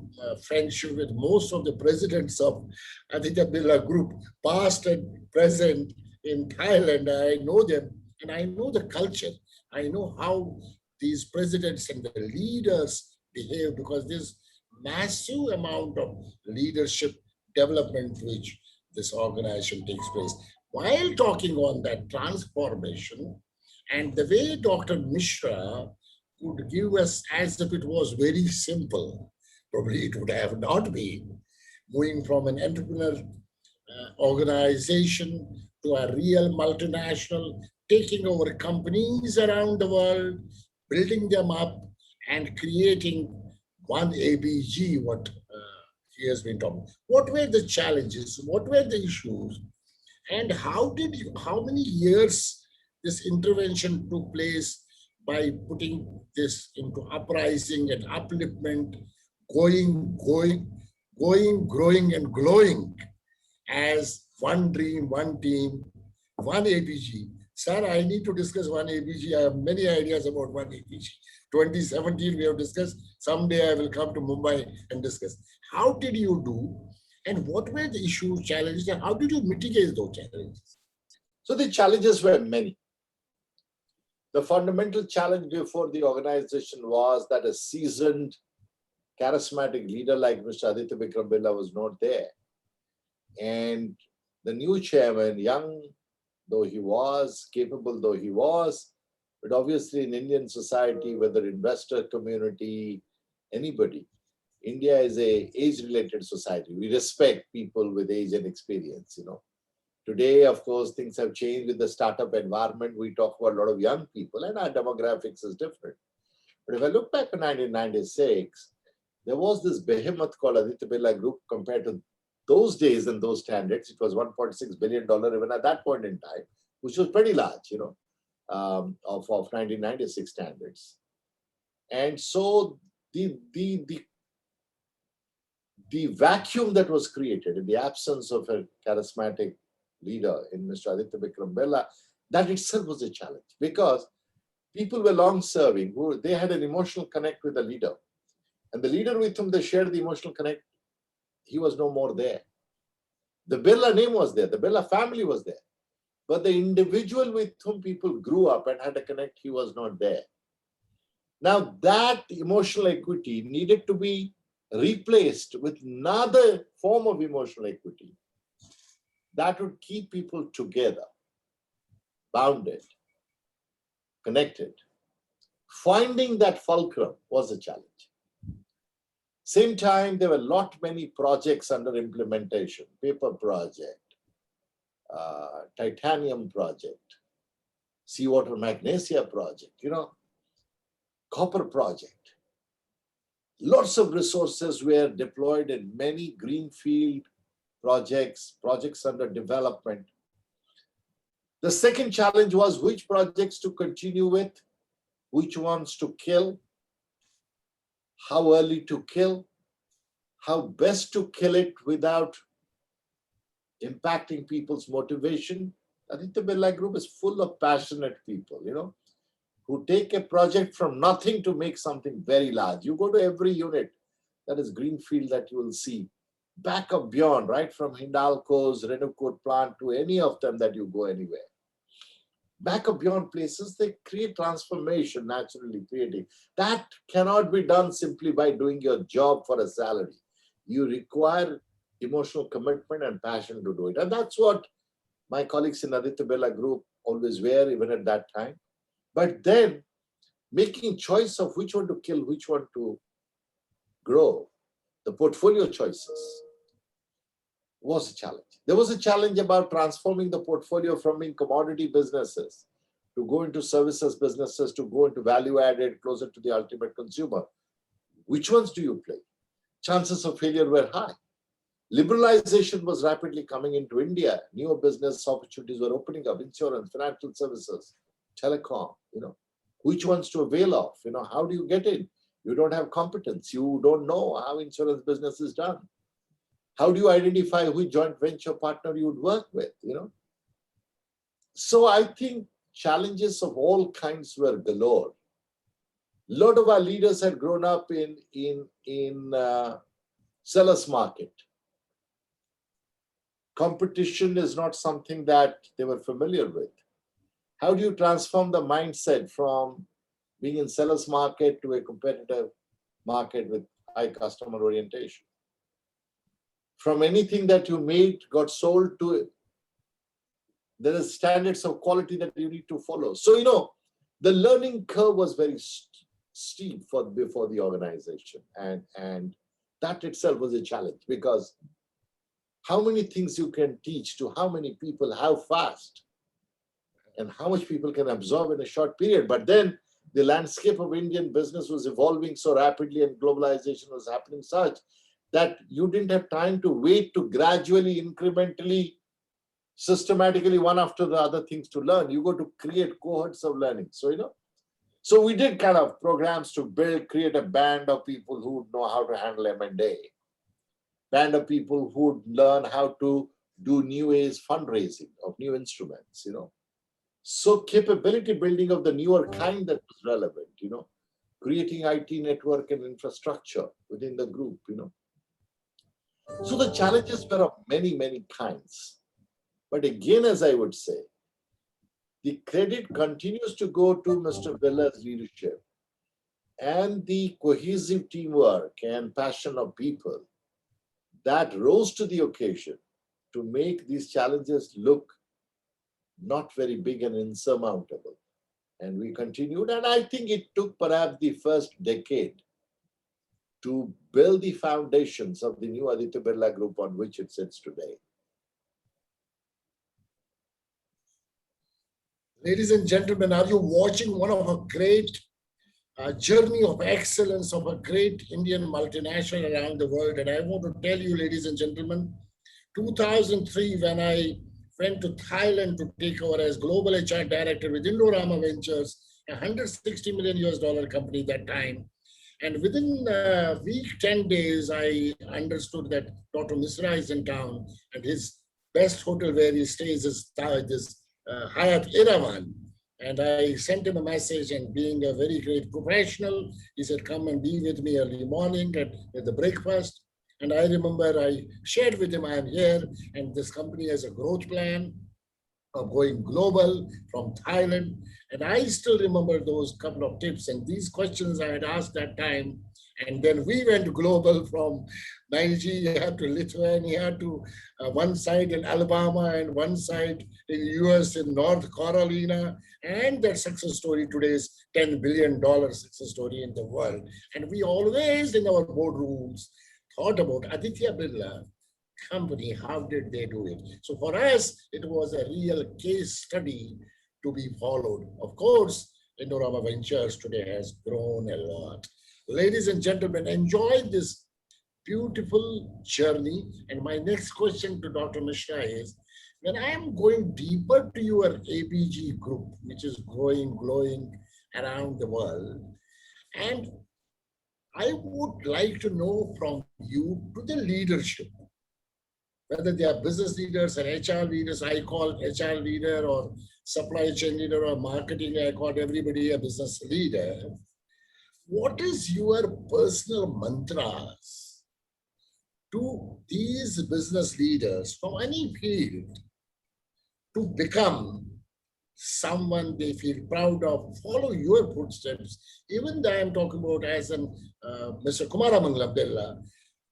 friendship with most of the presidents of Aditya Birla Group, past and present in Thailand. I know them and I know the culture. I know how these presidents and the leaders behave, because there's massive amount of leadership development which this organization takes place. While talking on that transformation and the way Dr. Misra would give us as if it was very simple, probably it would have not been. Moving from an entrepreneur organization to a real multinational, taking over companies around the world, building them up, and creating one ABG, what he has been talking. What were the challenges? What were the issues? And how many years this intervention took place by putting this into uprising and upliftment, growing and glowing as one dream, one team, one APG. Sir, I need to discuss one APG. I have many ideas about one APG. 2017, we have discussed. Someday I will come to Mumbai and discuss. How did you do? And what were the issues, challenges, and how did you mitigate those challenges? So the challenges were many. The fundamental challenge before the organization was that a seasoned, charismatic leader like Mr. Aditya Birla was not there. And the new chairman, young though he was, capable though he was, but obviously in Indian society, whether investor community, anybody, India is a age-related society. We respect people with age and experience, you know. Today, of course, things have changed with the startup environment. We talk about a lot of young people and our demographics is different. But if I look back in 1996, there was this behemoth called Aditya Birla Group compared to those days and those standards. It was $1.6 billion even at that point in time, which was pretty large, you know, of 1996 standards. And so the vacuum that was created in the absence of a charismatic leader in Mr. Aditya Birla, that itself was a challenge because people were long serving, they had an emotional connect with the leader. And the leader with whom they shared the emotional connect, he was no more there. The Birla name was there, the Birla family was there. But the individual with whom people grew up and had a connect, he was not there. Now that emotional equity needed to be replaced with another form of emotional equity that would keep people together, bounded, connected. Finding that fulcrum was a challenge. Same time, there were many projects under implementation, paper project, titanium project, seawater magnesia project, you know, copper project. Lots of resources were deployed in many greenfield projects under development. The second challenge was which projects to continue with, which ones to kill, how early to kill, how best to kill it without impacting people's motivation. Aditya Birla Group is full of passionate people, you know, who take a project from nothing to make something very large. You go to every unit that is greenfield that you will see, back up beyond, right from Hindalco's Renukoot plant to any of them that you go anywhere. Back up beyond places, they create transformation, naturally creating. That cannot be done simply by doing your job for a salary. You require emotional commitment and passion to do it. And that's what my colleagues in Aditya Birla Group always were, even at that time. But then making choice of which one to kill, which one to grow, the portfolio choices was a challenge. There was a challenge about transforming the portfolio from being commodity businesses to go into services businesses, to go into value added, closer to the ultimate consumer. Which ones do you play? Chances of failure were high. Liberalization was rapidly coming into India. Newer business opportunities were opening up, insurance, financial services, telecom, you know. Which ones to avail of? You know, how do you get in? You don't have competence. You don't know how insurance business is done. How do you identify which joint venture partner you would work with, you know? So I think challenges of all kinds were galore. A lot of our leaders had grown up in seller's market. Competition is not something that they were familiar with. How do you transform the mindset from being in seller's market to a competitive market with high customer orientation? From anything that you made, got sold to, there is standards of quality that you need to follow. So, you know, the learning curve was very steep before the organization. And that itself was a challenge because how many things you can teach to how many people, how fast, and how much people can absorb in a short period. But then the landscape of Indian business was evolving so rapidly and globalization was happening such that you didn't have time to wait to gradually, incrementally, systematically, one after the other things to learn. You got to create cohorts of learning. So, you know, so we did kind of programs to create a band of people who would know how to handle M&A, band of people who would learn how to do new age fundraising of new instruments, So capability building of the newer kind that was relevant, creating IT network and infrastructure within the group. So the challenges were of many, many kinds. But again, as I would say, the credit continues to go to Mr. Birla's leadership and the cohesive teamwork and passion of people that rose to the occasion to make these challenges look not very big and insurmountable. And we continued, and I think it took perhaps the first decade to build the foundations of the new Aditya Birla Group on which it sits today. Ladies and gentlemen, are you watching one of a great journey of excellence of a great Indian multinational around the world? And I want to tell you, ladies and gentlemen, 2003, when I went to Thailand to take over as global HR director with Indorama Ventures, a $160 million US company that time. And within a week, 10 days, I understood that Dr. Misra is in town and his best hotel where he stays is this Hyatt Iravan. And I sent him a message, and being a very great professional, he said, come and be with me early morning at the breakfast. And I remember I shared with him, I am here, and this company has a growth plan of going global from Thailand. And I still remember those couple of tips and these questions I had asked that time. And then we went global from Nigeria to Lithuania to one side in Alabama and one side in the US in North Carolina. And that success story today is $10 billion success story in the world. And we always in our boardrooms thought about Aditya Birla company, how did they do it? So for us, it was a real case study to be followed. Of course, Indorama Ventures today has grown a lot. Ladies and gentlemen, enjoy this beautiful journey. And my next question to Dr. Misra is, when I am going deeper to your ABG group, which is growing, glowing around the world, and I would like to know from you to the leadership, whether they are business leaders or HR leaders. I call HR leader or supply chain leader or marketing, I call everybody a business leader. What is your personal mantras to these business leaders from any field to become someone they feel proud of, follow your footsteps, even though I'm talking about as an Mr. Kumaramangala Birla.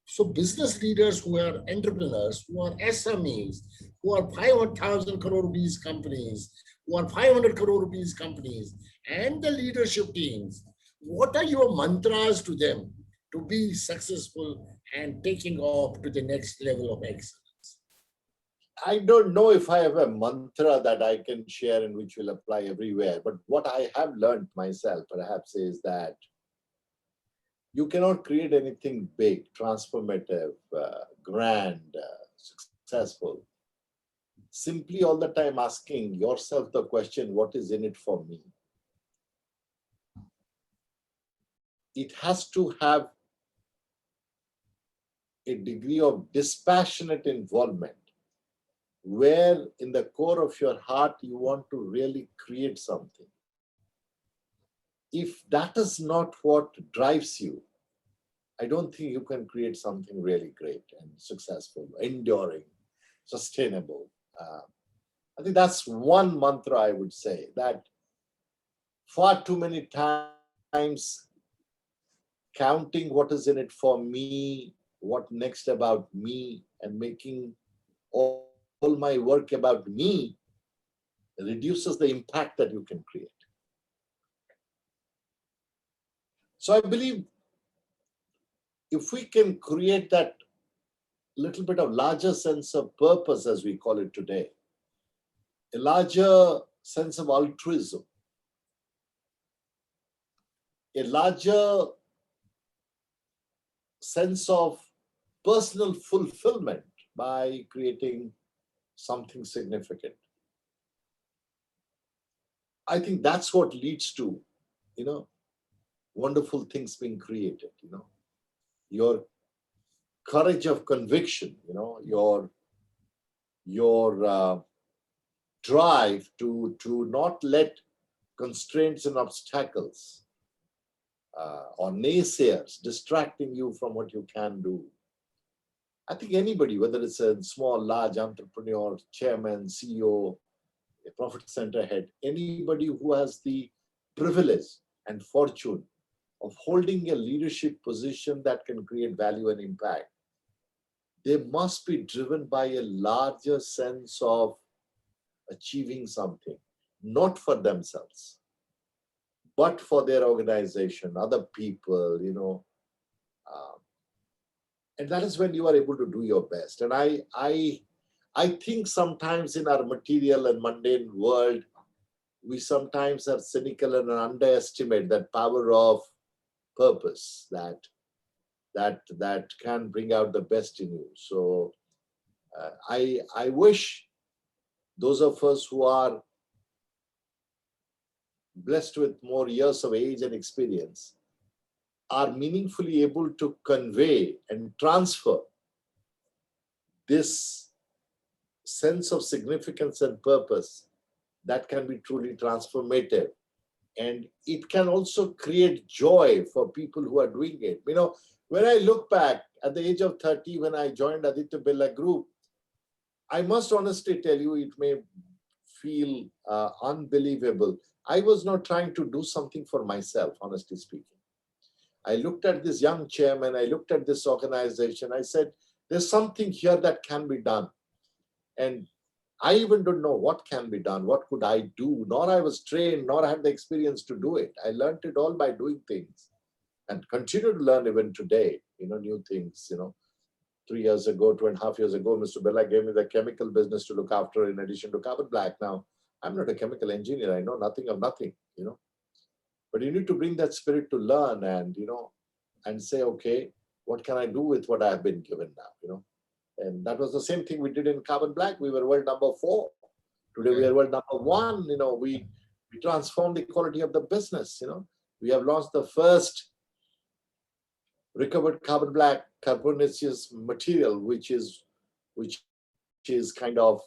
So business leaders who are entrepreneurs, who are SMEs, who are 500,000 crore rupees companies, who are 500 crore rupees companies, and the leadership teams, what are your mantras to them to be successful and taking off to the next level of excellence? I don't know if I have a mantra that I can share and which will apply everywhere, but what I have learned myself perhaps is that you cannot create anything big, transformative, grand, successful. Simply all the time asking yourself the question, what is in it for me? It has to have a degree of dispassionate involvement, where in the core of your heart you want to really create something. If that is not what drives you, I don't think you can create something really great and successful, enduring, sustainable. I think that's one mantra I would say, that far too many times counting what is in it for me, what next about me, and making all my work about me reduces the impact that you can create. So I believe if we can create that little bit of larger sense of purpose, as we call it today, a larger sense of altruism, a larger sense of personal fulfillment by creating something significant, I think that's what leads to, wonderful things being created, your courage of conviction, your your drive to not let constraints and obstacles or naysayers distracting you from what you can do. I think anybody, whether it's a small, large entrepreneur, chairman, CEO, a profit center head, anybody who has the privilege and fortune of holding a leadership position that can create value and impact, they must be driven by a larger sense of achieving something, not for themselves, but for their organization, other people, and that is when you are able to do your best. And I think sometimes in our material and mundane world, we sometimes are cynical and underestimate that power of purpose that can bring out the best in you. So I wish those of us who are blessed with more years of age and experience are meaningfully able to convey and transfer this sense of significance and purpose that can be truly transformative. And it can also create joy for people who are doing it. When I look back at the age of 30, when I joined Aditya Birla Group, I must honestly tell you, it may feel unbelievable. I was not trying to do something for myself, honestly speaking. I looked at this young chairman, I looked at this organization, I said, there's something here that can be done. And I even don't know what can be done, what could I do, nor I was trained, nor had the experience to do it. I learned it all by doing things and continue to learn even today, new things. 3 years ago, 2.5 years ago, Mr. Birla gave me the chemical business to look after in addition to carbon black. Now, I'm not a chemical engineer. I know nothing of nothing, But you need to bring that spirit to learn and say, okay, what can I do with what I have been given now, And that was the same thing we did in carbon black. We were world number 4. Today we are world number 1. We transformed the quality of the business. We have launched the first recovered carbon black carbonaceous material, which is kind of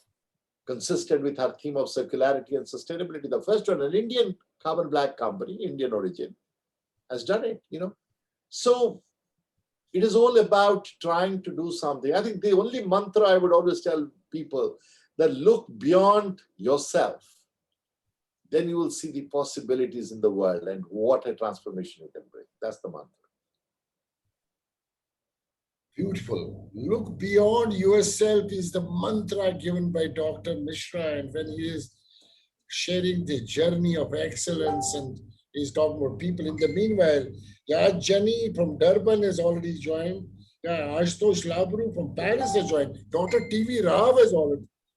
consistent with our theme of circularity and sustainability. The first one, an Indian carbon black company, Indian origin, has done it. So it is all about trying to do something. I think the only mantra I would always tell people that look beyond yourself, then you will see the possibilities in the world and what a transformation you can bring. That's the mantra. Beautiful. Look beyond yourself is the mantra given by Dr. Misra. And when he is sharing the journey of excellence and he's talking about people. In the meanwhile, Jenny from Durban has already joined. Ashutosh Labru from Paris has joined. Dr. T.V. Rao has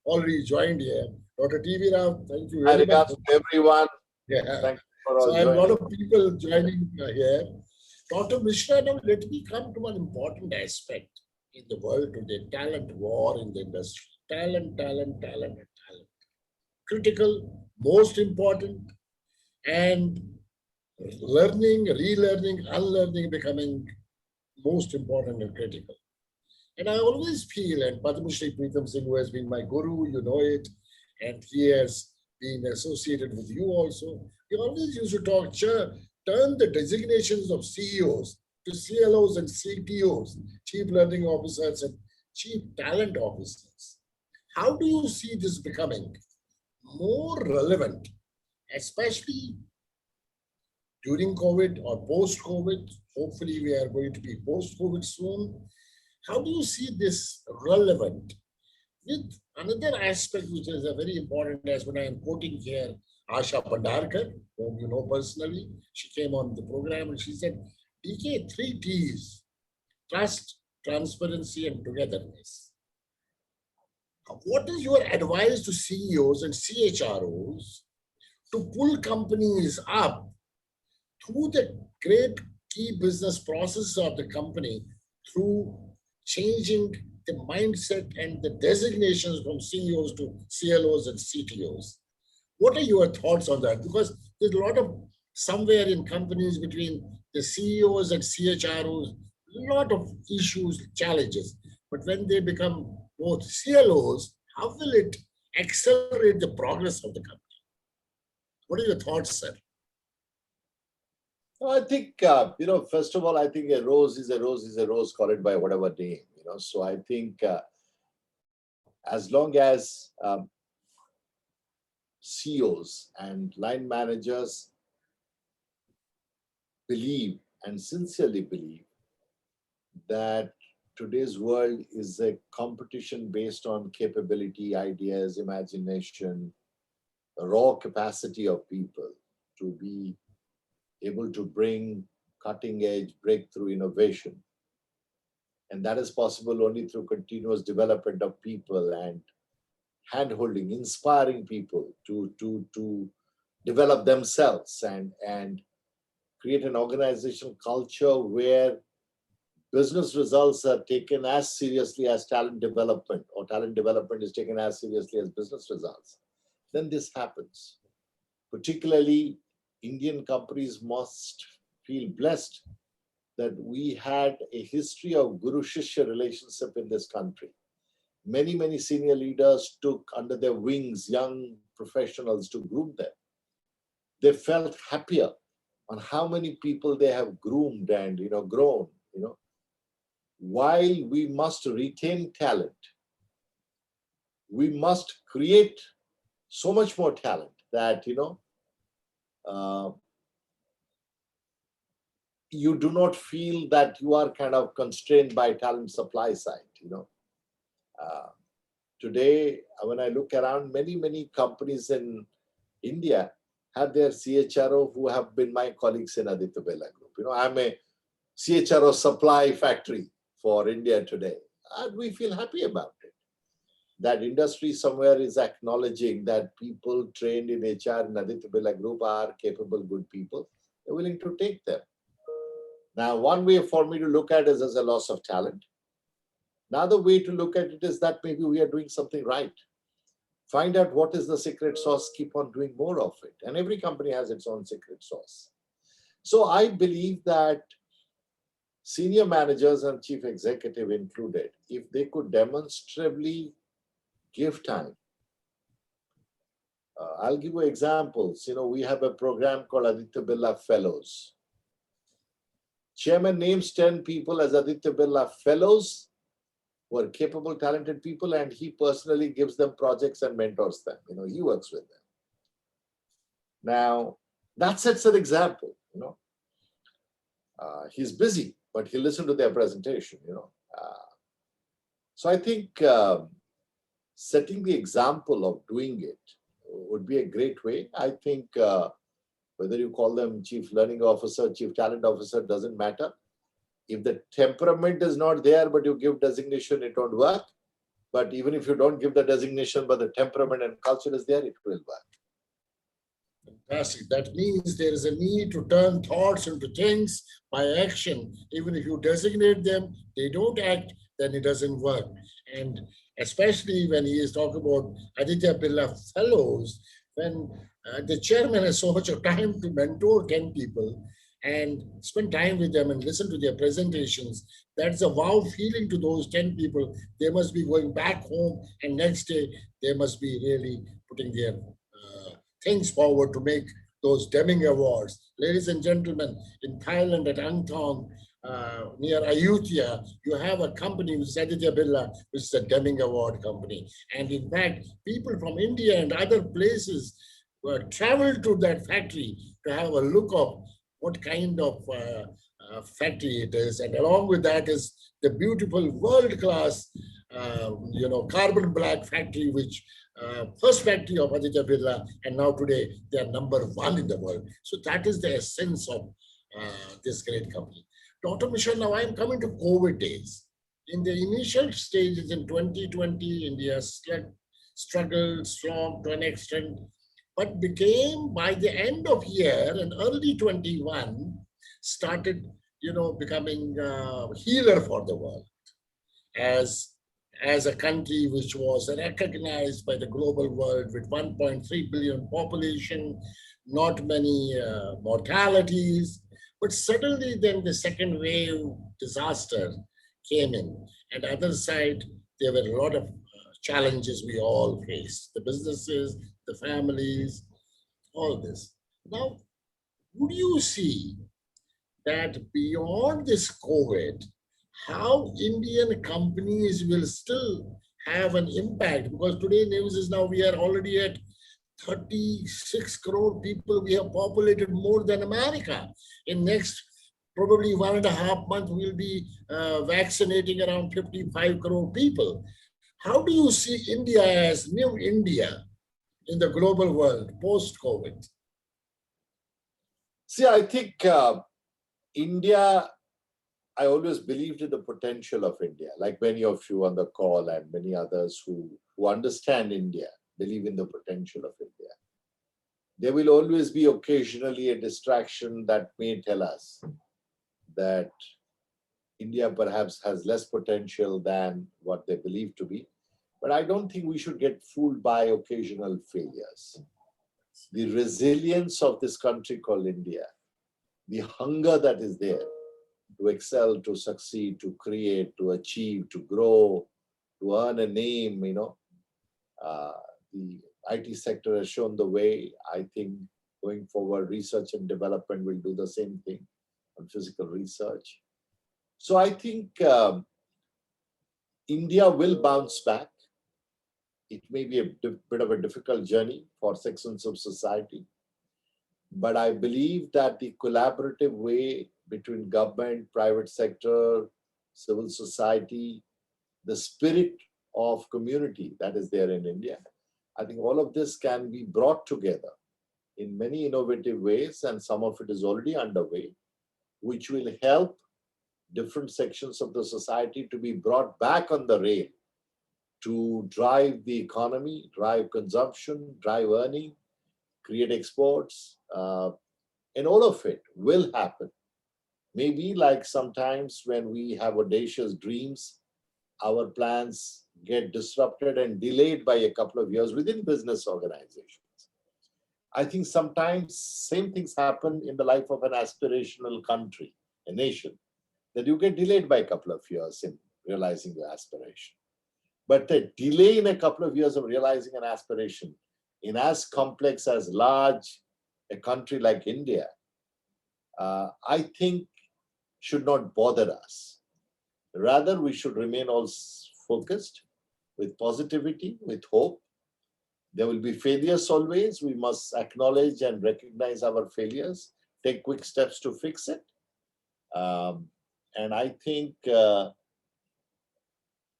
already joined here. Dr. T.V. Rao, thank you very much. To everyone. Yeah. Thank you for all so I have a lot of people joining here. Dr. Misra, now let me come to one important aspect in the world today, talent war in the industry. Talent. Critical, most important, and learning, relearning, unlearning becoming most important and critical. And I always feel, and Padma Shri Pritam Singh, who has been my guru, you know it, and he has been associated with you also, he always used to talk, turn the designations of CEOs to CLOs and CTOs, Chief Learning Officers and Chief Talent Officers. How do you see this becoming more relevant, especially during COVID or post-COVID? Hopefully we are going to be post-COVID soon. How do you see this relevant? With another aspect, which is a very important aspect, I am quoting here Asha Bhandarkar, whom you know personally. She came on the program and she said, DK, 3 T's, trust, transparency, and togetherness. What is your advice to CEOs and CHROs to pull companies up through the great key business processes of the company through changing the mindset and the designations from CEOs to CLOs and CTOs? What are your thoughts on that? Because there's a lot of somewhere in companies between the CEOs and CHROs, a lot of issues, challenges. But when they become both CLOs, how will it accelerate the progress of the company? What are your thoughts, sir? I think, first of all, I think a rose is a rose is a rose, call it by whatever name. So I think as long as CEOs and line managers believe and sincerely believe that today's world is a competition based on capability, ideas, imagination, raw capacity of people to be able to bring cutting edge breakthrough innovation. And that is possible only through continuous development of people and hand-holding, inspiring people to develop themselves and create an organizational culture where business results are taken as seriously as talent development, or talent development is taken as seriously as business results, then this happens. Particularly, Indian companies must feel blessed that we had a history of Guru-Shishya relationship in this country. Many, many senior leaders took under their wings young professionals to groom them. They felt happier on how many people they have groomed and grown. While we must retain talent, we must create so much more talent that uh, you do not feel that you are kind of constrained by talent supply side. Uh, Today, when I look around, many companies in India have their CHRO who have been my colleagues in Aditya Birla Group. I'm a CHRO supply factory for India today, and we feel happy about it. That industry somewhere is acknowledging that people trained in HR in Aditya Birla Group are capable, good people. They're willing to take them. Now, one way for me to look at it is as a loss of talent. Another way to look at it is that maybe we are doing something right. Find out what is the secret sauce, keep on doing more of it. And every company has its own secret sauce. So I believe that senior managers and chief executive included, if they could demonstrably give time. I'll give you examples. We have a program called Aditya Birla Fellows. Chairman names 10 people as Aditya Birla Fellows who are capable, talented people, and he personally gives them projects and mentors them. He works with them. Now, that sets an example. He's busy, but he listened to their presentation. So I think setting the example of doing it would be a great way. I think whether you call them chief learning officer, chief talent officer, doesn't matter. If the temperament is not there, but you give designation, it won't work. But even if you don't give the designation, but the temperament and culture is there, it will work. Fantastic. That means there is a need to turn thoughts into things by action. Even if you designate them, they don't act, then it doesn't work. And especially when he is talking about Aditya Birla Fellows, when the chairman has so much of time to mentor 10 people, and spend time with them and listen to their presentations. That's a wow feeling to those 10 people. They must be going back home, and next day they must be really putting their things forward to make those Deming Awards. Ladies and gentlemen, in Thailand at Ang Thong, near Ayutthaya, you have a company which is Aditya Birla, which is a Deming Award company. And in fact, people from India and other places travel to that factory to have a look of what kind of factory it is. And along with that is the beautiful world-class, carbon black factory, which first factory of Aditya Birla, and now today they are #1 in the world. So that is the essence of this great company. Dr. Misra, now I'm coming to COVID days. In the initial stages in 2020, India struggled, strong to an extent, but became by the end of year and early 21 started becoming a healer for the world as a country which was recognized by the global world with 1.3 billion population, not many mortalities, but suddenly then the second wave disaster came in, and other side there were a lot of challenges we all face, the businesses, the families, all this. Now, would you see that beyond this COVID, how Indian companies will still have an impact? Because today news is now we are already at 36 crore people. We have populated more than America. In next probably 1.5 months, we'll be vaccinating around 55 crore people. How do you see India as new India in the global world post-COVID? See, I think India, I always believed in the potential of India, like many of you on the call and many others who understand India, believe in the potential of India. There will always be occasionally a distraction that may tell us that India perhaps has less potential than what they believe to be. But I don't think we should get fooled by occasional failures. The resilience of this country called India, the hunger that is there to excel, to succeed, to create, to achieve, to grow, to earn a name, the IT sector has shown the way. I think going forward, research and development will do the same thing on physical research. So I think India will bounce back. It may be a bit of a difficult journey for sections of society, but I believe that the collaborative way between government, private sector, civil society, the spirit of community that is there in India, I think all of this can be brought together in many innovative ways, and some of it is already underway, which will help different sections of the society to be brought back on the rail to drive the economy, drive consumption, drive earning, create exports, and all of it will happen. Maybe like sometimes when we have audacious dreams, our plans get disrupted and delayed by a couple of years within business organizations. I think sometimes same things happen in the life of an aspirational country, a nation, that you get delayed by a couple of years in realizing your aspiration. But the delay in a couple of years of realizing an aspiration in as complex, as large a country like India, I think should not bother us. Rather, we should remain all focused with positivity, with hope. There will be failures always. We must acknowledge and recognize our failures, take quick steps to fix it. And I think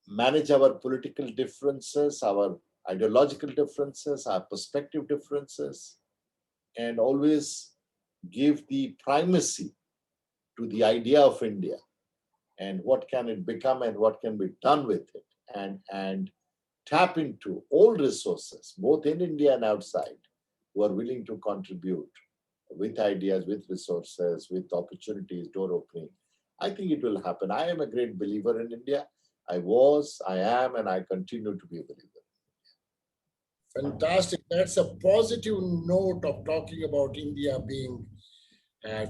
manage our political differences, our ideological differences, our perspective differences, and always give the primacy to the idea of India and what can it become and what can be done with it, and tap into all resources, both in India and outside, who are willing to contribute with ideas, with resources, with opportunities, door opening. I think it will happen. I am a great believer in India. I was, I am, and I continue to be a believer. Fantastic. That's a positive note of talking about India being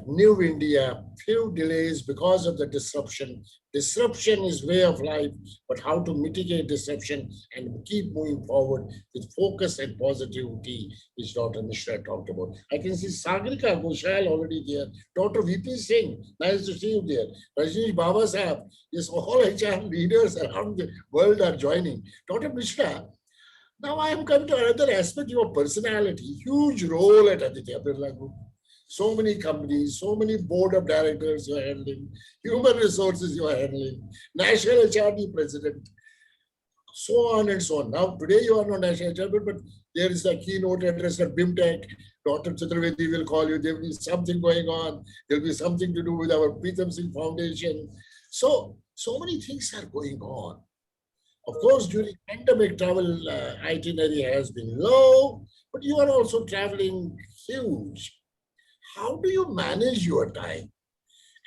new India. Few delays because of the disruption. Disruption is way of life, but how to mitigate disruption and keep moving forward with focus and positivity, which Dr. Misra talked about. I can see Sagrika Ghoshal already there. Dr. VP Singh, nice to see you there. Rajneesh Baba Sahab, yes, all HR leaders around the world are joining. Dr. Misra, now I am coming to another aspect, your personality, huge role at Aditya Birla Group. So many companies, so many board of directors you are handling, human resources you are handling, national HRD president, so on and so on. Now, today you are not national HRD, but there is a keynote address at BIMTech. Dr. Chaturvedi will call you. There will be something going on. There will be something to do with our Preetham Singh Foundation. So many things are going on. Of course, during pandemic, travel itinerary has been low, but you are also traveling huge. How do you manage your time?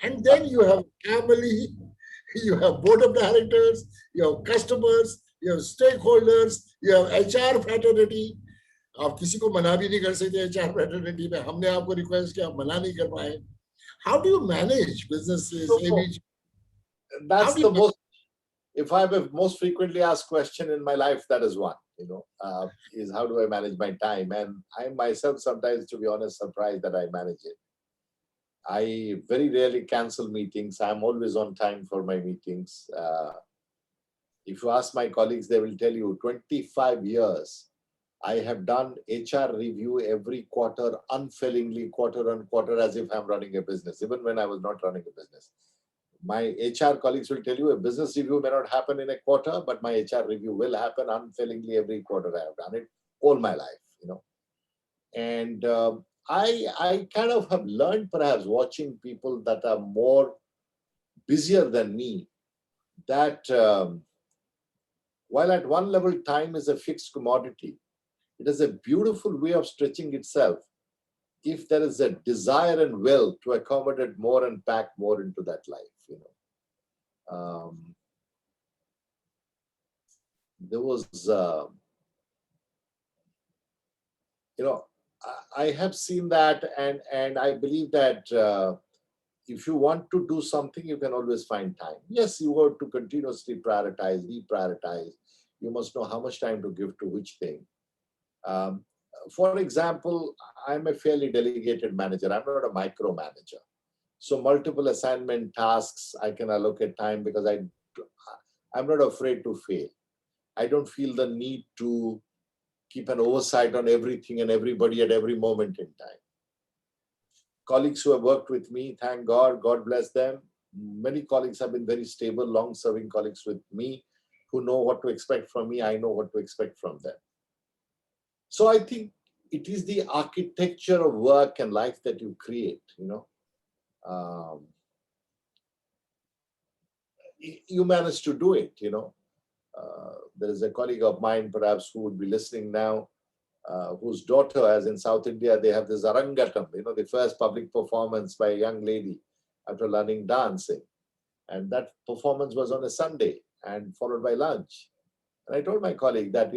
And then you have family, you have board of directors, you have customers, you have stakeholders, you have HR fraternity. आप किसी को मना भी नहीं कर सकते HR fraternity में. हमने आपको रिक्वेस्ट किया, आप मना नहीं कर पाए. How do you manage businesses? That's the most if I have a most frequently asked question in my life, that is one, is how do I manage my time? And I myself sometimes, to be honest, surprised that I manage it. I very rarely cancel meetings. I'm always on time for my meetings. If you ask my colleagues, they will tell you 25 years. I have done HR review every quarter, unfailingly, quarter on quarter, as if I'm running a business, even when I was not running a business. My HR colleagues will tell you a business review may not happen in a quarter, but my HR review will happen unfailingly every quarter. I have done it all my life, And I kind of have learned, perhaps watching people that are more busier than me, that while at one level time is a fixed commodity, it is a beautiful way of stretching itself if there is a desire and will to accommodate more and pack more into that life. There was, I have seen that, and I believe that if you want to do something, you can always find time. Yes, you have to continuously prioritize, reprioritize. You must know how much time to give to which thing. For example, I'm a fairly delegated manager. I'm not a micromanager. So multiple assignment tasks, I can allocate time because I'm not afraid to fail. I don't feel the need to keep an oversight on everything and everybody at every moment in time. Colleagues who have worked with me, thank God, God bless them. Many colleagues have been very stable, long-serving colleagues with me who know what to expect from me. I know what to expect from them. So I think it is the architecture of work and life that you create, you manage to do it, there is a colleague of mine, perhaps, who would be listening now, whose daughter, as in South India, they have this Arangatam, the first public performance by a young lady after learning dancing. And that performance was on a Sunday and followed by lunch. And I told my colleague that,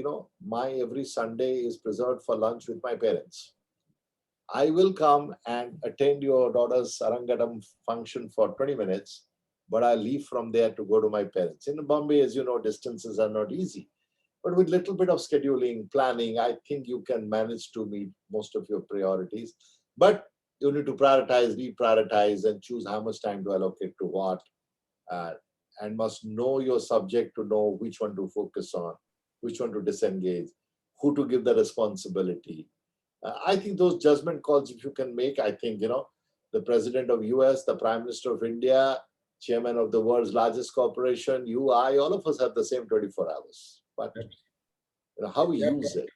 my every Sunday is preserved for lunch with my parents. I will come and attend your daughter's Arangatam function for 20 minutes, but I'll leave from there to go to my parents. In Bombay, as you know, distances are not easy. But with little bit of scheduling, planning, I think you can manage to meet most of your priorities. But you need to prioritize, reprioritize, and choose how much time to allocate to what. And must know your subject to know which one to focus on, which one to disengage, who to give the responsibility. I think those judgment calls, if you can make, I think, the president of US, the prime minister of India, chairman of the world's largest corporation, you, I, all of us have the same 24 hours. But how we use it.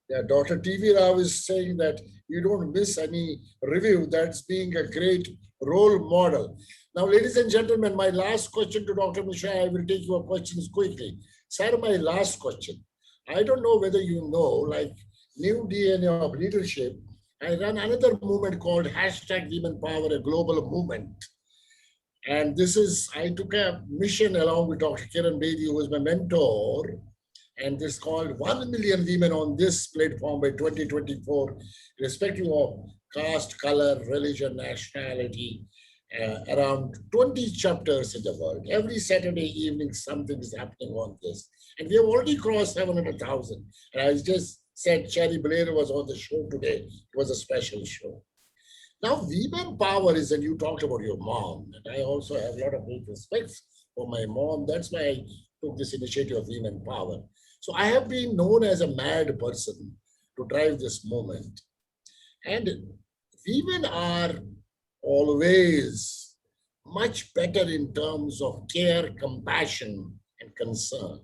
Yeah, Dr. T.V. Rao is saying that you don't miss any review. That's being a great role model. Now, ladies and gentlemen, my last question to Dr. Misra, I will take your questions quickly. Sir, my last question. I don't know whether you know, like New DNA of Leadership, I run another movement called #WomenPower, a global movement. And this is, I took a mission along with Dr. Kiran Bedi, who was my mentor, and this called 1 million women on this platform by 2024, irrespective of caste, color, religion, nationality, around 20 chapters in the world. Every Saturday evening, something is happening on this. And we have already crossed 700,000. And I just said Cherry Blair was on the show today. It was a special show. Now, women power is, and you talked about your mom, and I also have a lot of great respect for my mom. That's why I took this initiative of women power. So I have been known as a mad person to drive this movement. And women are always much better in terms of care, compassion, and concern.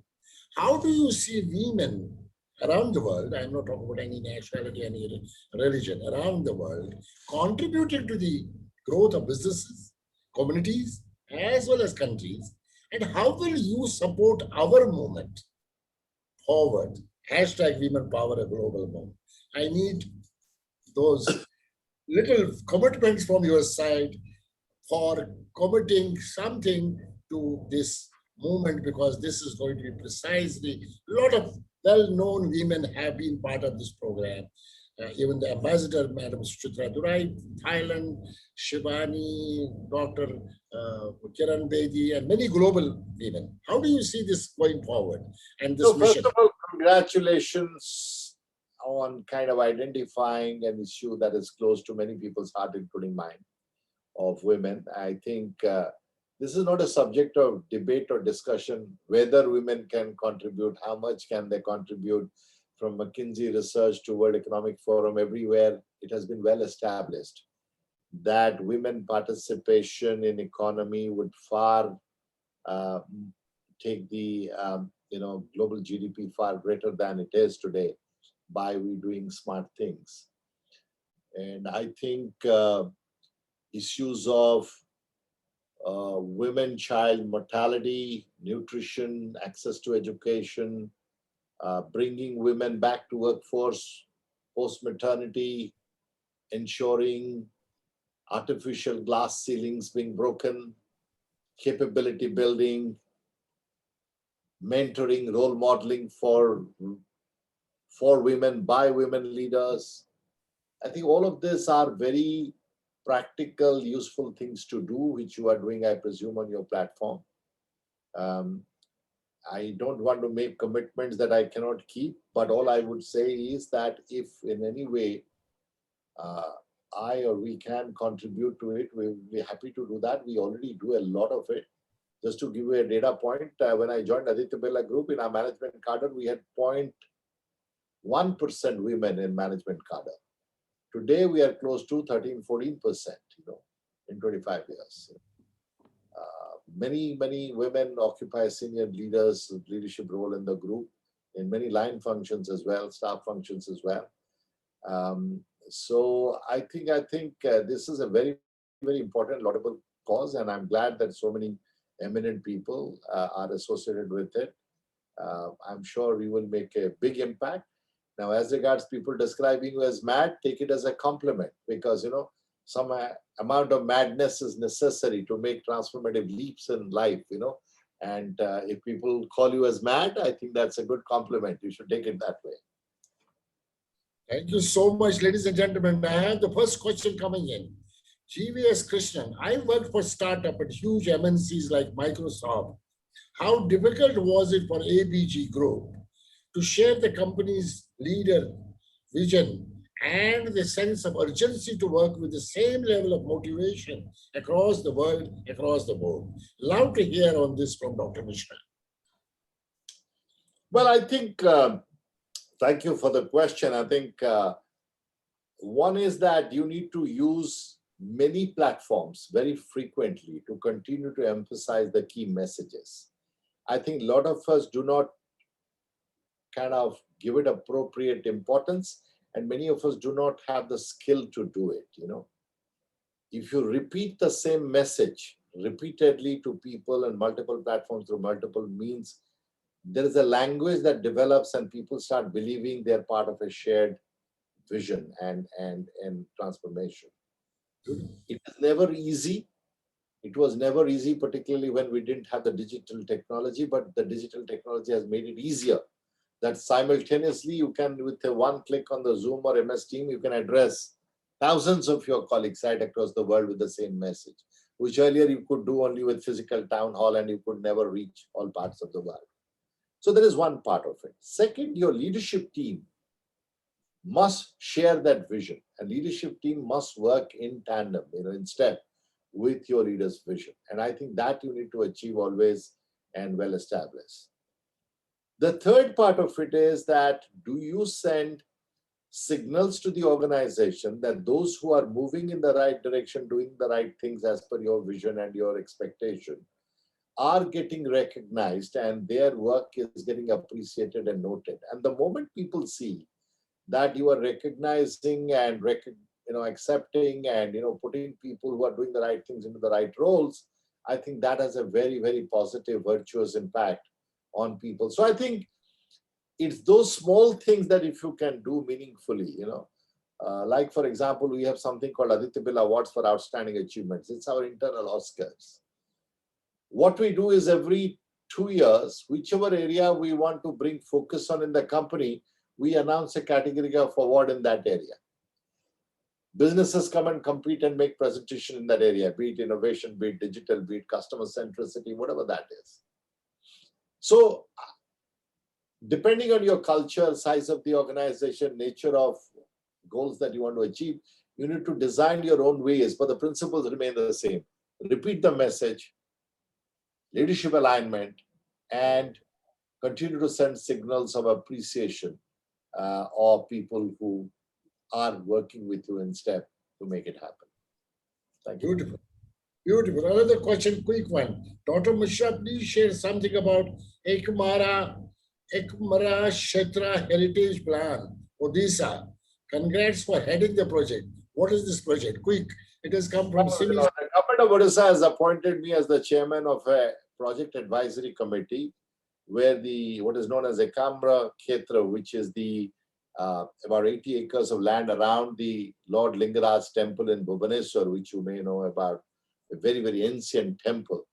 How do you see women around the world, I'm not talking about any nationality, any religion, around the world, contributing to the growth of businesses, communities, as well as countries? And how will you support our movement forward? #WomenPower, a global movement. I need those little commitments from your side for committing something to this movement, because this is going to be precisely, a lot of well-known women have been part of this program. even the ambassador, Madam Suchitra Durai, Thailand, Shivani, Dr. Kiran Bedi, and many global women. How do you see this going forward and So this first mission? of all, congratulations on kind of identifying an issue that is close to many people's heart, including mine, of women. I think this is not a subject of debate or discussion whether women can contribute, how much can they contribute. From McKinsey research to World Economic Forum, everywhere it has been well established that women participation in economy would far uh, take the global GDP far greater than it is today by we doing smart things. And I think issues of women child mortality, nutrition, access to education, bringing women back to workforce post maternity, ensuring artificial glass ceilings being broken, capability building, mentoring, role modeling for women by women leaders. I think all of these are very practical, useful things to do, which you are doing, I presume, on your platform. Um, I don't want to make commitments that I cannot keep, but all I would say is that if in any way uh, I or we can contribute to it, we'll be happy to do that. We already do a lot of it. Just to give you a data point, when I joined Aditya Birla Group in our management cadre, we had 0.1% women in management cadre. Today, we are close to 13, 14%, in 25 years. Many women occupy senior leadership role in the group, in many line functions as well, staff functions as well. So I think this is a very, very important, laudable cause, and I'm glad that so many eminent people are associated with it. I'm sure we will make a big impact. Now, as regards people describing you as mad, take it as a compliment, because some amount of madness is necessary to make transformative leaps in life. And if people call you as mad, I think that's a good compliment. You should take it that way. Thank you so much, ladies and gentlemen. I have the first question coming in. GVS Krishnan, I worked for startup at huge MNCs like Microsoft. How difficult was it for ABG Group to share the company's leader vision and the sense of urgency to work with the same level of motivation across the world, across the board? Love to hear on this from Dr. Misra. Well, I think, thank you for the question. I think one is that you need to use many platforms very frequently to continue to emphasize the key messages. I think a lot of us do not kind of give it appropriate importance, and many of us do not have the skill to do it. If you repeat the same message repeatedly to people on multiple platforms through multiple means, there is a language that develops and people start believing they're part of a shared vision and transformation. It is never easy. It was never easy, particularly when we didn't have the digital technology, but the digital technology has made it easier. That simultaneously you can, with a one click on the Zoom or MS Team, you can address thousands of your colleagues right across the world with the same message, which earlier you could do only with physical town hall and you could never reach all parts of the world. So there is one part of it. Second, your leadership team must share that vision, and leadership team must work in tandem, in step with your leader's vision. And I think that you need to achieve always and well established. The third part of it is that, do you send signals to the organization that those who are moving in the right direction, doing the right things as per your vision and your expectation, are getting recognized and their work is getting appreciated and noted. And the moment people see that you are recognizing and accepting and putting people who are doing the right things into the right roles, I think that has a very, very positive, virtuous impact on people. So I think it's those small things that if you can do meaningfully, like for example, we have something called Aditya Birla Awards for Outstanding Achievements. It's our internal Oscars. What we do is every 2 years, whichever area we want to bring focus on in the company, we announce a category of award in that area. Businesses come and compete and make presentation in that area, be it innovation, be it digital, be it customer centricity, whatever that is. So depending on your culture, size of the organization, nature of goals that you want to achieve, you need to design your own ways, but the principles remain the same. Repeat the message, leadership alignment, and continue to send signals of appreciation of people who are working with you in step to make it happen. Thank you. Beautiful. Beautiful. Another question, quick one. Dr. Misra, please share something about Ekmara Kshetra Heritage Plan, Odisha. Congrats for heading the project. What is this project? Quick. It has come from Simi. The government of Odisha has appointed me as the chairman of a project advisory committee where what is known as Ekmara Kshetra, which is the about 80 acres of land around the Lord Lingaraj temple in Bhubaneswar, which you may know about, a very, very ancient temple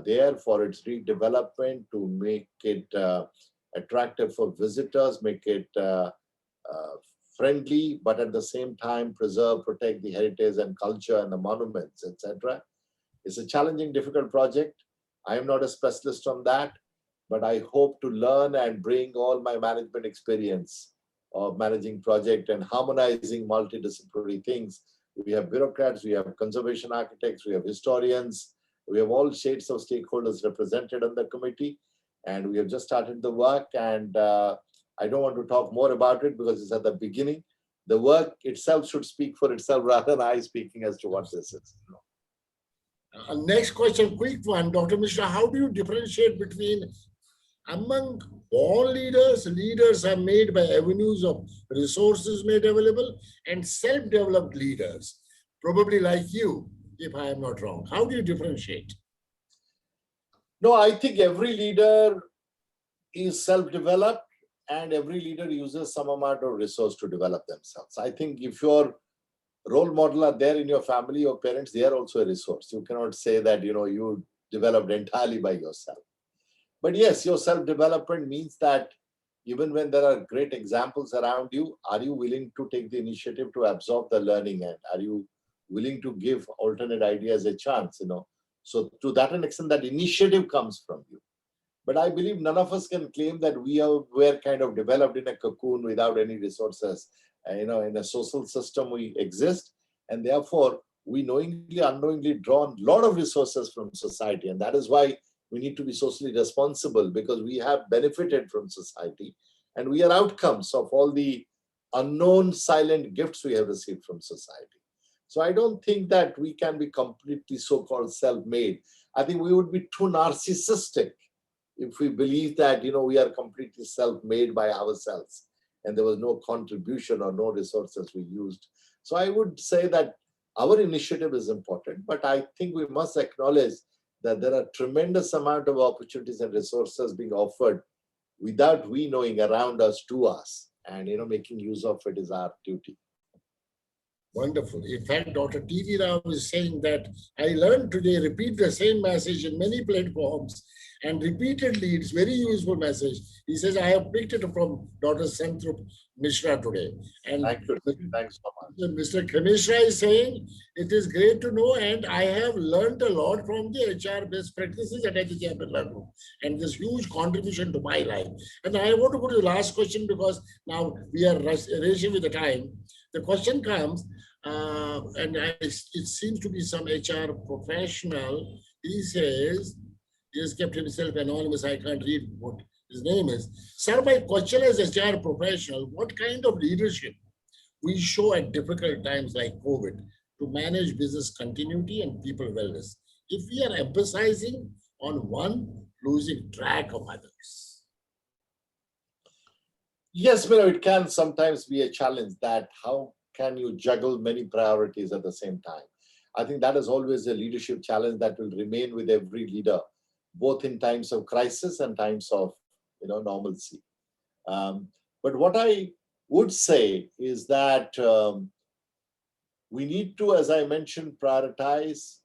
there, for its redevelopment to make it attractive for visitors, make it friendly, but at the same time preserve, protect the heritage and culture and the monuments, etc. It's a challenging, difficult project. I am not a specialist on that, but I hope to learn and bring all my management experience of managing project and harmonizing multidisciplinary things. We have bureaucrats, we have conservation architects, we have historians, we have all shades of stakeholders represented on the committee, and we have just started the work, and I don't want to talk more about it because it's at the beginning. The work itself should speak for itself rather than I speaking as to what this is. Next question, quick one. Dr. Misra, how do you differentiate between among all leaders? Leaders are made by avenues of resources made available and self-developed leaders, probably like you, if I am not wrong. How do you differentiate? No, I think every leader is self-developed and every leader uses some amount of resource to develop themselves. I think if your role model are there in your family, your parents, they are also a resource. You cannot say that, you developed entirely by yourself. But yes, your self-development means that even when there are great examples around you, are you willing to take the initiative to absorb the learning, and are you willing to give alternate ideas a chance, So to that extent, that initiative comes from you. But I believe none of us can claim that we're kind of developed in a cocoon without any resources. In a social system we exist, and therefore we knowingly, unknowingly draw a lot of resources from society. And that is why we need to be socially responsible, because we have benefited from society and we are outcomes of all the unknown silent gifts we have received from society. So I don't think that we can be completely so-called self-made. I think we would be too narcissistic if we believe that, we are completely self-made by ourselves and there was no contribution or no resources we used. So I would say that our initiative is important, but I think we must acknowledge that there are tremendous amount of opportunities and resources being offered without we knowing around us to us, and making use of it is our duty. Wonderful. In fact, Dr. T.V. Rao is saying that I learned today, repeat the same message in many platforms and repeatedly. It's very useful message. He says, I have picked it from Dr. Santrupt Misra today. And thank you. Thanks so much. Mr. Misra is saying, it is great to know, and I have learned a lot from the HR best practices at Aditya Birla Group, and this huge contribution to my life. And I want to go to the last question because now we are racing with the time. The question comes, and it seems to be some HR professional. He says, he has kept himself anonymous. I can't read what his name is. Sir, my question as HR professional, what kind of leadership we show at difficult times like COVID to manage business continuity and people wellness, if we are emphasizing on one, losing track of others? Yes, it can sometimes be a challenge that how can you juggle many priorities at the same time? I think that is always a leadership challenge that will remain with every leader, both in times of crisis and times of normalcy. But what I would say is that we need to, as I mentioned, prioritize,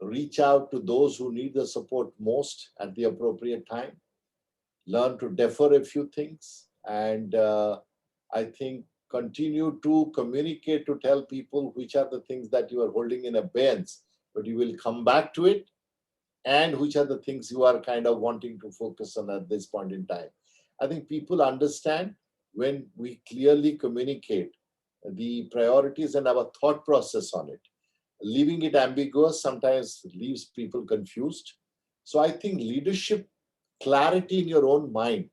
reach out to those who need the support most at the appropriate time, learn to defer a few things, And I think continue to communicate, to tell people which are the things that you are holding in abeyance, but you will come back to it, and which are the things you are kind of wanting to focus on at this point in time. I think people understand when we clearly communicate the priorities and our thought process on it. Leaving it ambiguous sometimes leaves people confused. So I think leadership, clarity in your own mind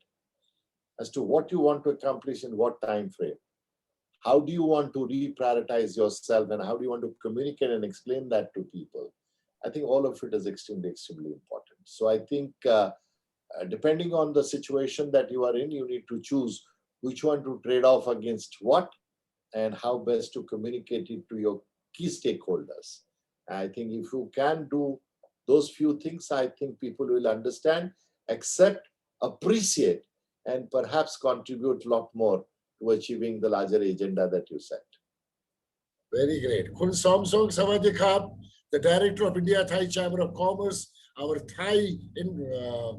as to what you want to accomplish in what time frame. How do you want to reprioritize yourself, and how do you want to communicate and explain that to people? I think all of it is extremely, extremely important. So I think depending on the situation that you are in, you need to choose which one to trade off against what, and how best to communicate it to your key stakeholders. I think if you can do those few things, I think people will understand, accept, appreciate, and perhaps contribute a lot more to achieving the larger agenda that you set. Very great. Kun Somsong Sawadikap, the director of India Thai Chamber of Commerce, our Thai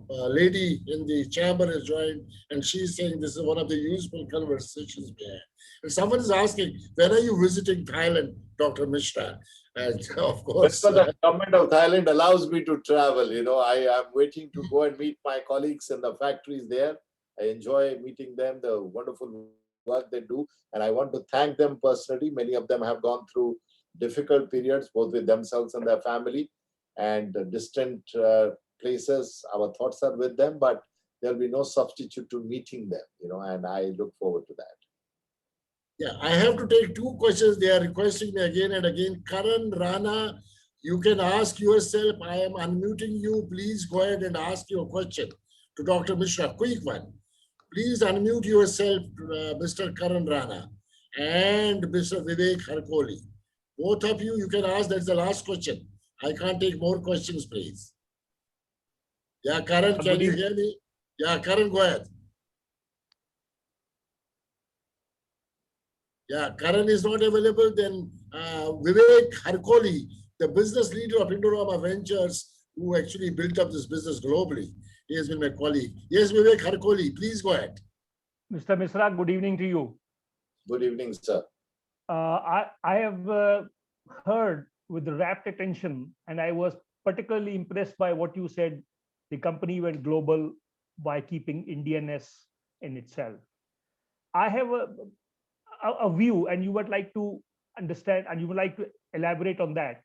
lady in the chamber has joined, and she's saying this is one of the useful conversations we had. And someone is asking, when are you visiting Thailand, Dr. Mishra? And of course, the government of Thailand allows me to travel. I am waiting to go and meet my colleagues in the factories there. I enjoy meeting them, the wonderful work they do. And I want to thank them personally. Many of them have gone through difficult periods, both with themselves and their family, and distant places. Our thoughts are with them, but there'll be no substitute to meeting them, and I look forward to that. Yeah, I have to take two questions. They are requesting me again and again. Karan Rana, you can ask yourself. I am unmuting you. Please go ahead and ask your question to Dr. Mishra. Quick one. Please unmute yourself, Mr. Karan Rana and Mr. Vivek Harkoli. Both of you, you can ask. That's the last question. I can't take more questions, please. Yeah, Karan, can you hear me? Yeah, Karan, go ahead. Yeah, Karan is not available. Then Vivek Harkoli, the business leader of Indorama Ventures, who actually built up this business globally. He has been my colleague. Yes, Vivek Harkoli, please go ahead. Mr. Misra, good evening to you. Good evening, sir. I have heard with rapt attention, and I was particularly impressed by what you said. The company went global by keeping Indianness in itself. I have a view, and you would like to understand, and you would like to elaborate on that.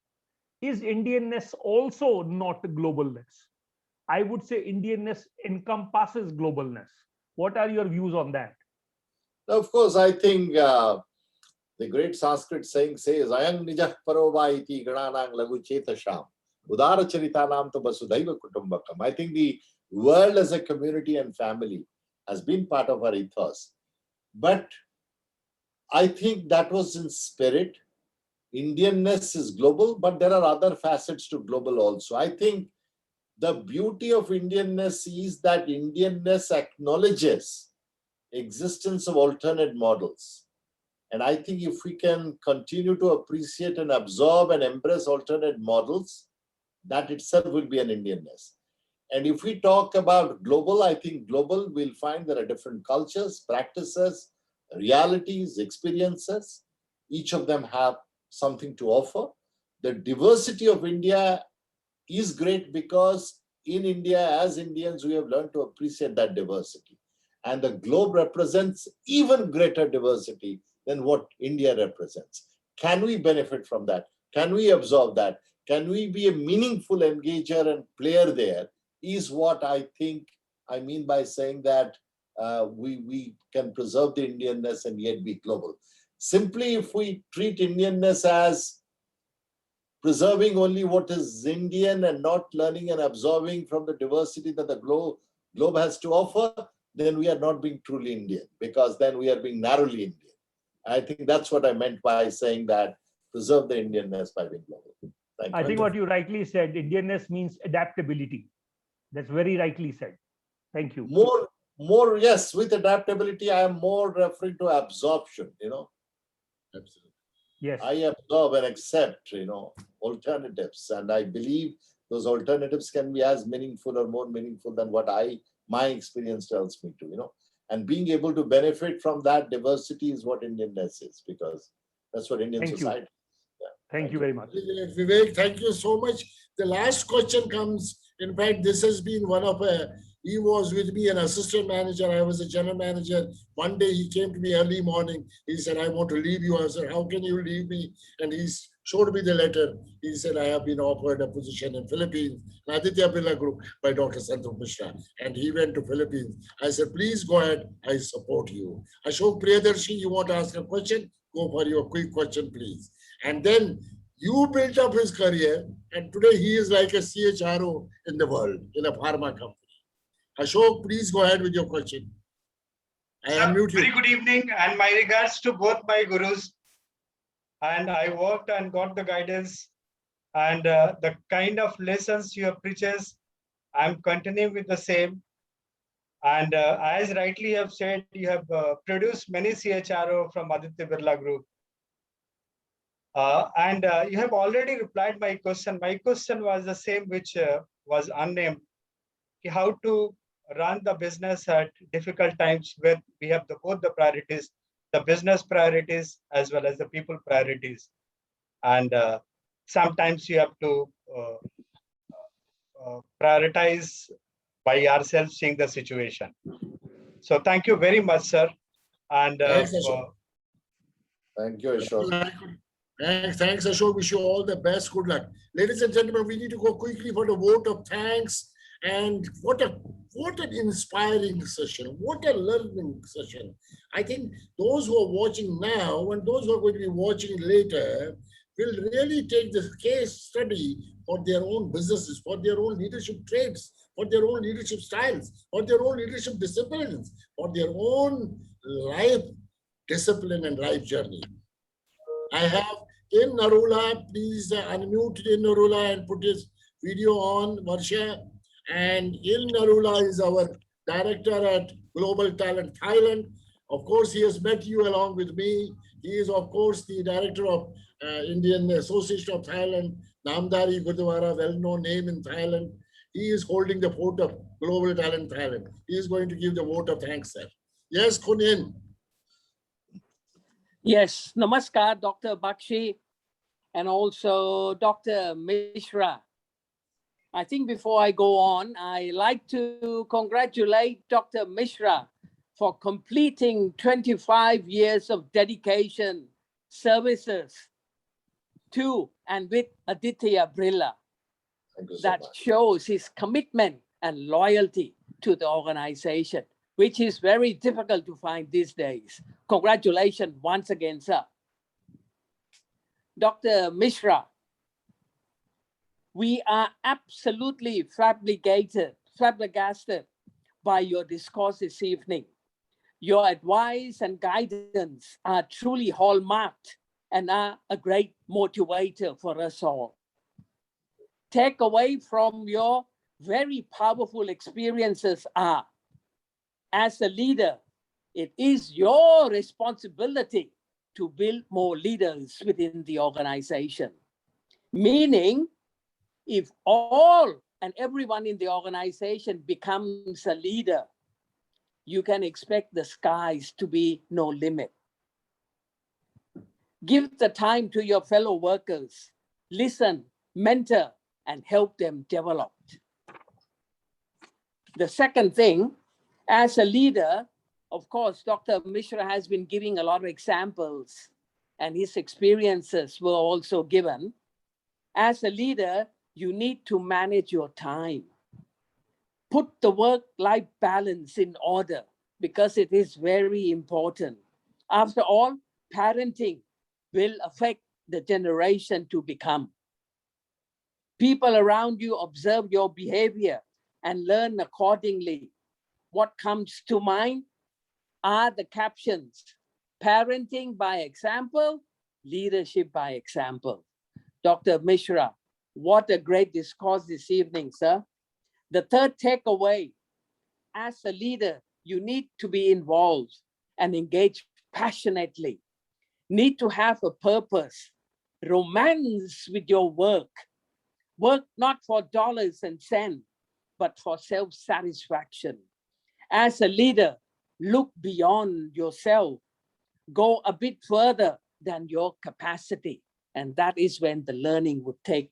Is Indianness also not globalness? I would say Indianness encompasses globalness. What are your views on that? Of course, I think the great Sanskrit saying says, Ayang nijah parova iti gananang lagu chetasham, udara charitanam to basudhaiva kutumbakam. I think the world as a community and family has been part of our ethos. But I think that was in spirit. Indianness is global, but there are other facets to global also. I think the beauty of Indianness is that Indianness acknowledges existence of alternate models. And I think if we can continue to appreciate and absorb and embrace alternate models, that itself will be an Indianness. And if we talk about global, I think global, we'll find there are different cultures, practices, realities, experiences. Each of them have something to offer. The diversity of India is great because in India, as Indians, we have learned to appreciate that diversity. And the globe represents even greater diversity than what India represents. Can we benefit from that? Can we absorb that? Can we be a meaningful engager and player there? Is what I think I mean by saying that we can preserve the Indianness and yet be global. Simply, if we treat Indianness as preserving only what is Indian and not learning and absorbing from the diversity that the globe has to offer, then we are not being truly Indian, because then we are being narrowly Indian. I think that's what I meant by saying that preserve the Indianness by being global. Thank you. I think what you rightly said, Indianness means adaptability. That's very rightly said. Thank you. More, yes, with adaptability, I am more referring to absorption, Absolutely. Yes. I absorb and accept, alternatives. And I believe those alternatives can be as meaningful or more meaningful than what my experience tells me to, And being able to benefit from that diversity is what Indianness is, because that's what Indian Thank you. society is. Yeah. Thank you very much. Vivek, thank you so much. The last question comes. In fact, this has been one of he was with me, an assistant manager. I was a general manager. One day he came to me early morning. He said, I want to leave you. I said, how can you leave me? And he showed me the letter. He said, I have been offered a position in Philippines, Aditya Birla Group by Dr. Santrupt Misra. And he went to Philippines. I said, please go ahead. I support you. Ashok Priyadarshi, you want to ask a question? Go for your quick question, please. And then you built up his career, and today he is like a CHRO in the world, in a pharma company. Ashok, please go ahead with your question. I unmute you. Very good evening, and my regards to both my gurus. And I worked and got the guidance, and the kind of lessons you have preaches, I'm continuing with the same. And as rightly you have said, you have produced many CHRO from Aditya Birla Group. And you have already replied my question. My question was the same, which was unnamed. How to run the business at difficult times where we have both the priorities, the business priorities as well as the people priorities. And sometimes you have to prioritize by yourself seeing the situation. So thank you very much, sir. And Thanks, Ashok. Thank you, Ashok. Thanks, Ashok. Wish you all the best. Good luck. Ladies and gentlemen, we need to go quickly for the vote of thanks. And what an inspiring session. What a learning session. I think those who are watching now and those who are going to be watching later will really take this case study for their own businesses, for their own leadership traits, for their own leadership styles, for their own leadership disciplines, for their own life discipline and life journey. I have in Narula, please unmute in Narula and put his video on, Varsha. And Il Narula is our director at Global Talent Thailand. Of course, he has met you along with me. He is, of course, the director of Indian Association of Thailand, Namdari Gurdwara, well-known name in Thailand. He is holding the fort of Global Talent Thailand. He is going to give the vote of thanks, sir. Yes, Kunin. Yes, namaskar, Dr. Bakshi, and also Dr. Misra. I think before I go on, I like to congratulate Dr. Misra for completing 25 years of dedication, services to and with Aditya Birla. That shows his commitment and loyalty to the organization, which is very difficult to find these days. Congratulations once again, sir. Dr. Misra, we are absolutely flabbergasted by your discourse this evening. Your advice and guidance are truly hallmarked and are a great motivator for us all. Take away from your very powerful experiences are, as a leader, it is your responsibility to build more leaders within the organization. Meaning, if all and everyone in the organization becomes a leader, you can expect the skies to be no limit. Give the time to your fellow workers, listen, mentor, and help them develop. The second thing, as a leader, of course, Dr. Misra has been giving a lot of examples and his experiences were also given. As a leader, you need to manage your time. Put the work-life balance in order because it is very important. After all, parenting will affect the generation to become. People around you observe your behavior and learn accordingly. What comes to mind are the captions: parenting by example, leadership by example. Dr. Misra, what a great discourse this evening, sir. The third takeaway, as a leader, you need to be involved and engage passionately. Need to have a purpose, romance with your work. Work not for dollars and cents, but for self-satisfaction. As a leader, look beyond yourself, go a bit further than your capacity. And that is when the learning would take.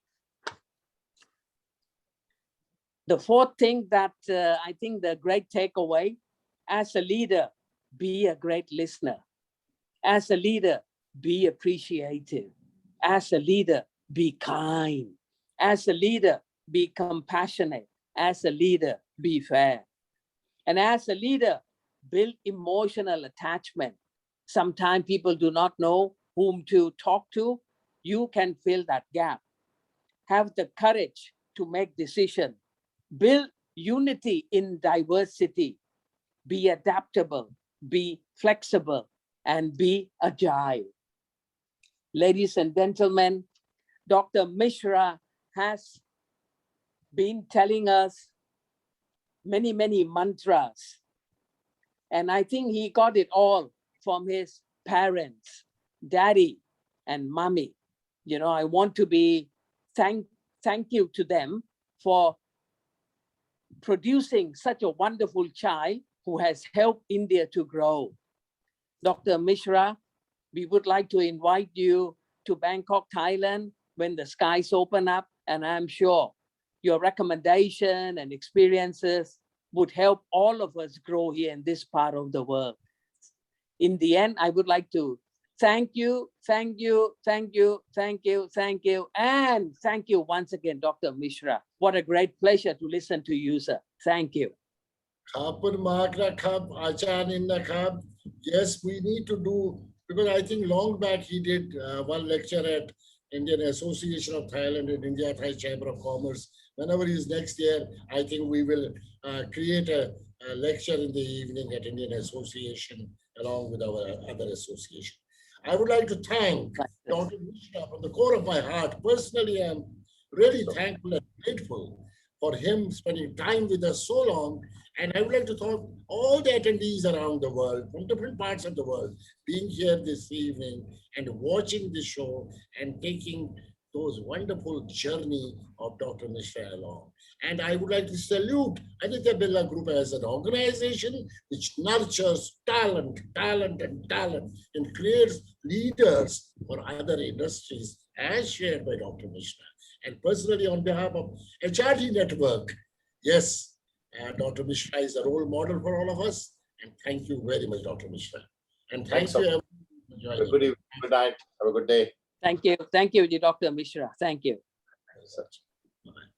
The fourth thing that I think the great takeaway, as a leader, be a great listener. As a leader, be appreciative. As a leader, be kind. As a leader, be compassionate. As a leader, be fair. And as a leader, build emotional attachment. Sometimes people do not know whom to talk to. You can fill that gap. Have the courage to make decisions. Build unity in diversity. Be adaptable, be flexible, and be agile. Ladies and gentlemen, Dr. Misra has been telling us many, many mantras. And I think he got it all from his parents, daddy and mommy. You know, I want to be thank you to them for producing such a wonderful child who has helped India to grow. Dr. Misra, we would like to invite you to Bangkok, Thailand when the skies open up, and I'm sure your recommendation and experiences would help all of us grow here in this part of the world. In the end, I would like to thank you, and thank you once again, Dr. Misra. What a great pleasure to listen to you, sir. Thank you. Yes, we need to do, because I think long back he did one lecture at Indian Association of Thailand and India Thai Chamber of Commerce. Whenever he's next year, I think we will create a lecture in the evening at Indian Association along with our other association. I would like to thank Dr. Misra from the core of my heart. Personally, I'm really thankful and grateful for him spending time with us so long. And I would like to thank all the attendees around the world, from different parts of the world, being here this evening and watching the show and taking those wonderful journey of Dr. Misra along. And I would like to salute Aditya Birla Group as an organization which nurtures talent, and creates leaders for other industries as shared by Dr. Misra. And personally, on behalf of HRD Network, yes, Dr. Misra is a role model for all of us. And thank you very much, Dr. Misra. And thank you everyone for joining. Have a good evening, good night, have a good day. Thank you, Dr. Misra. Thank you. Such. Bye-bye.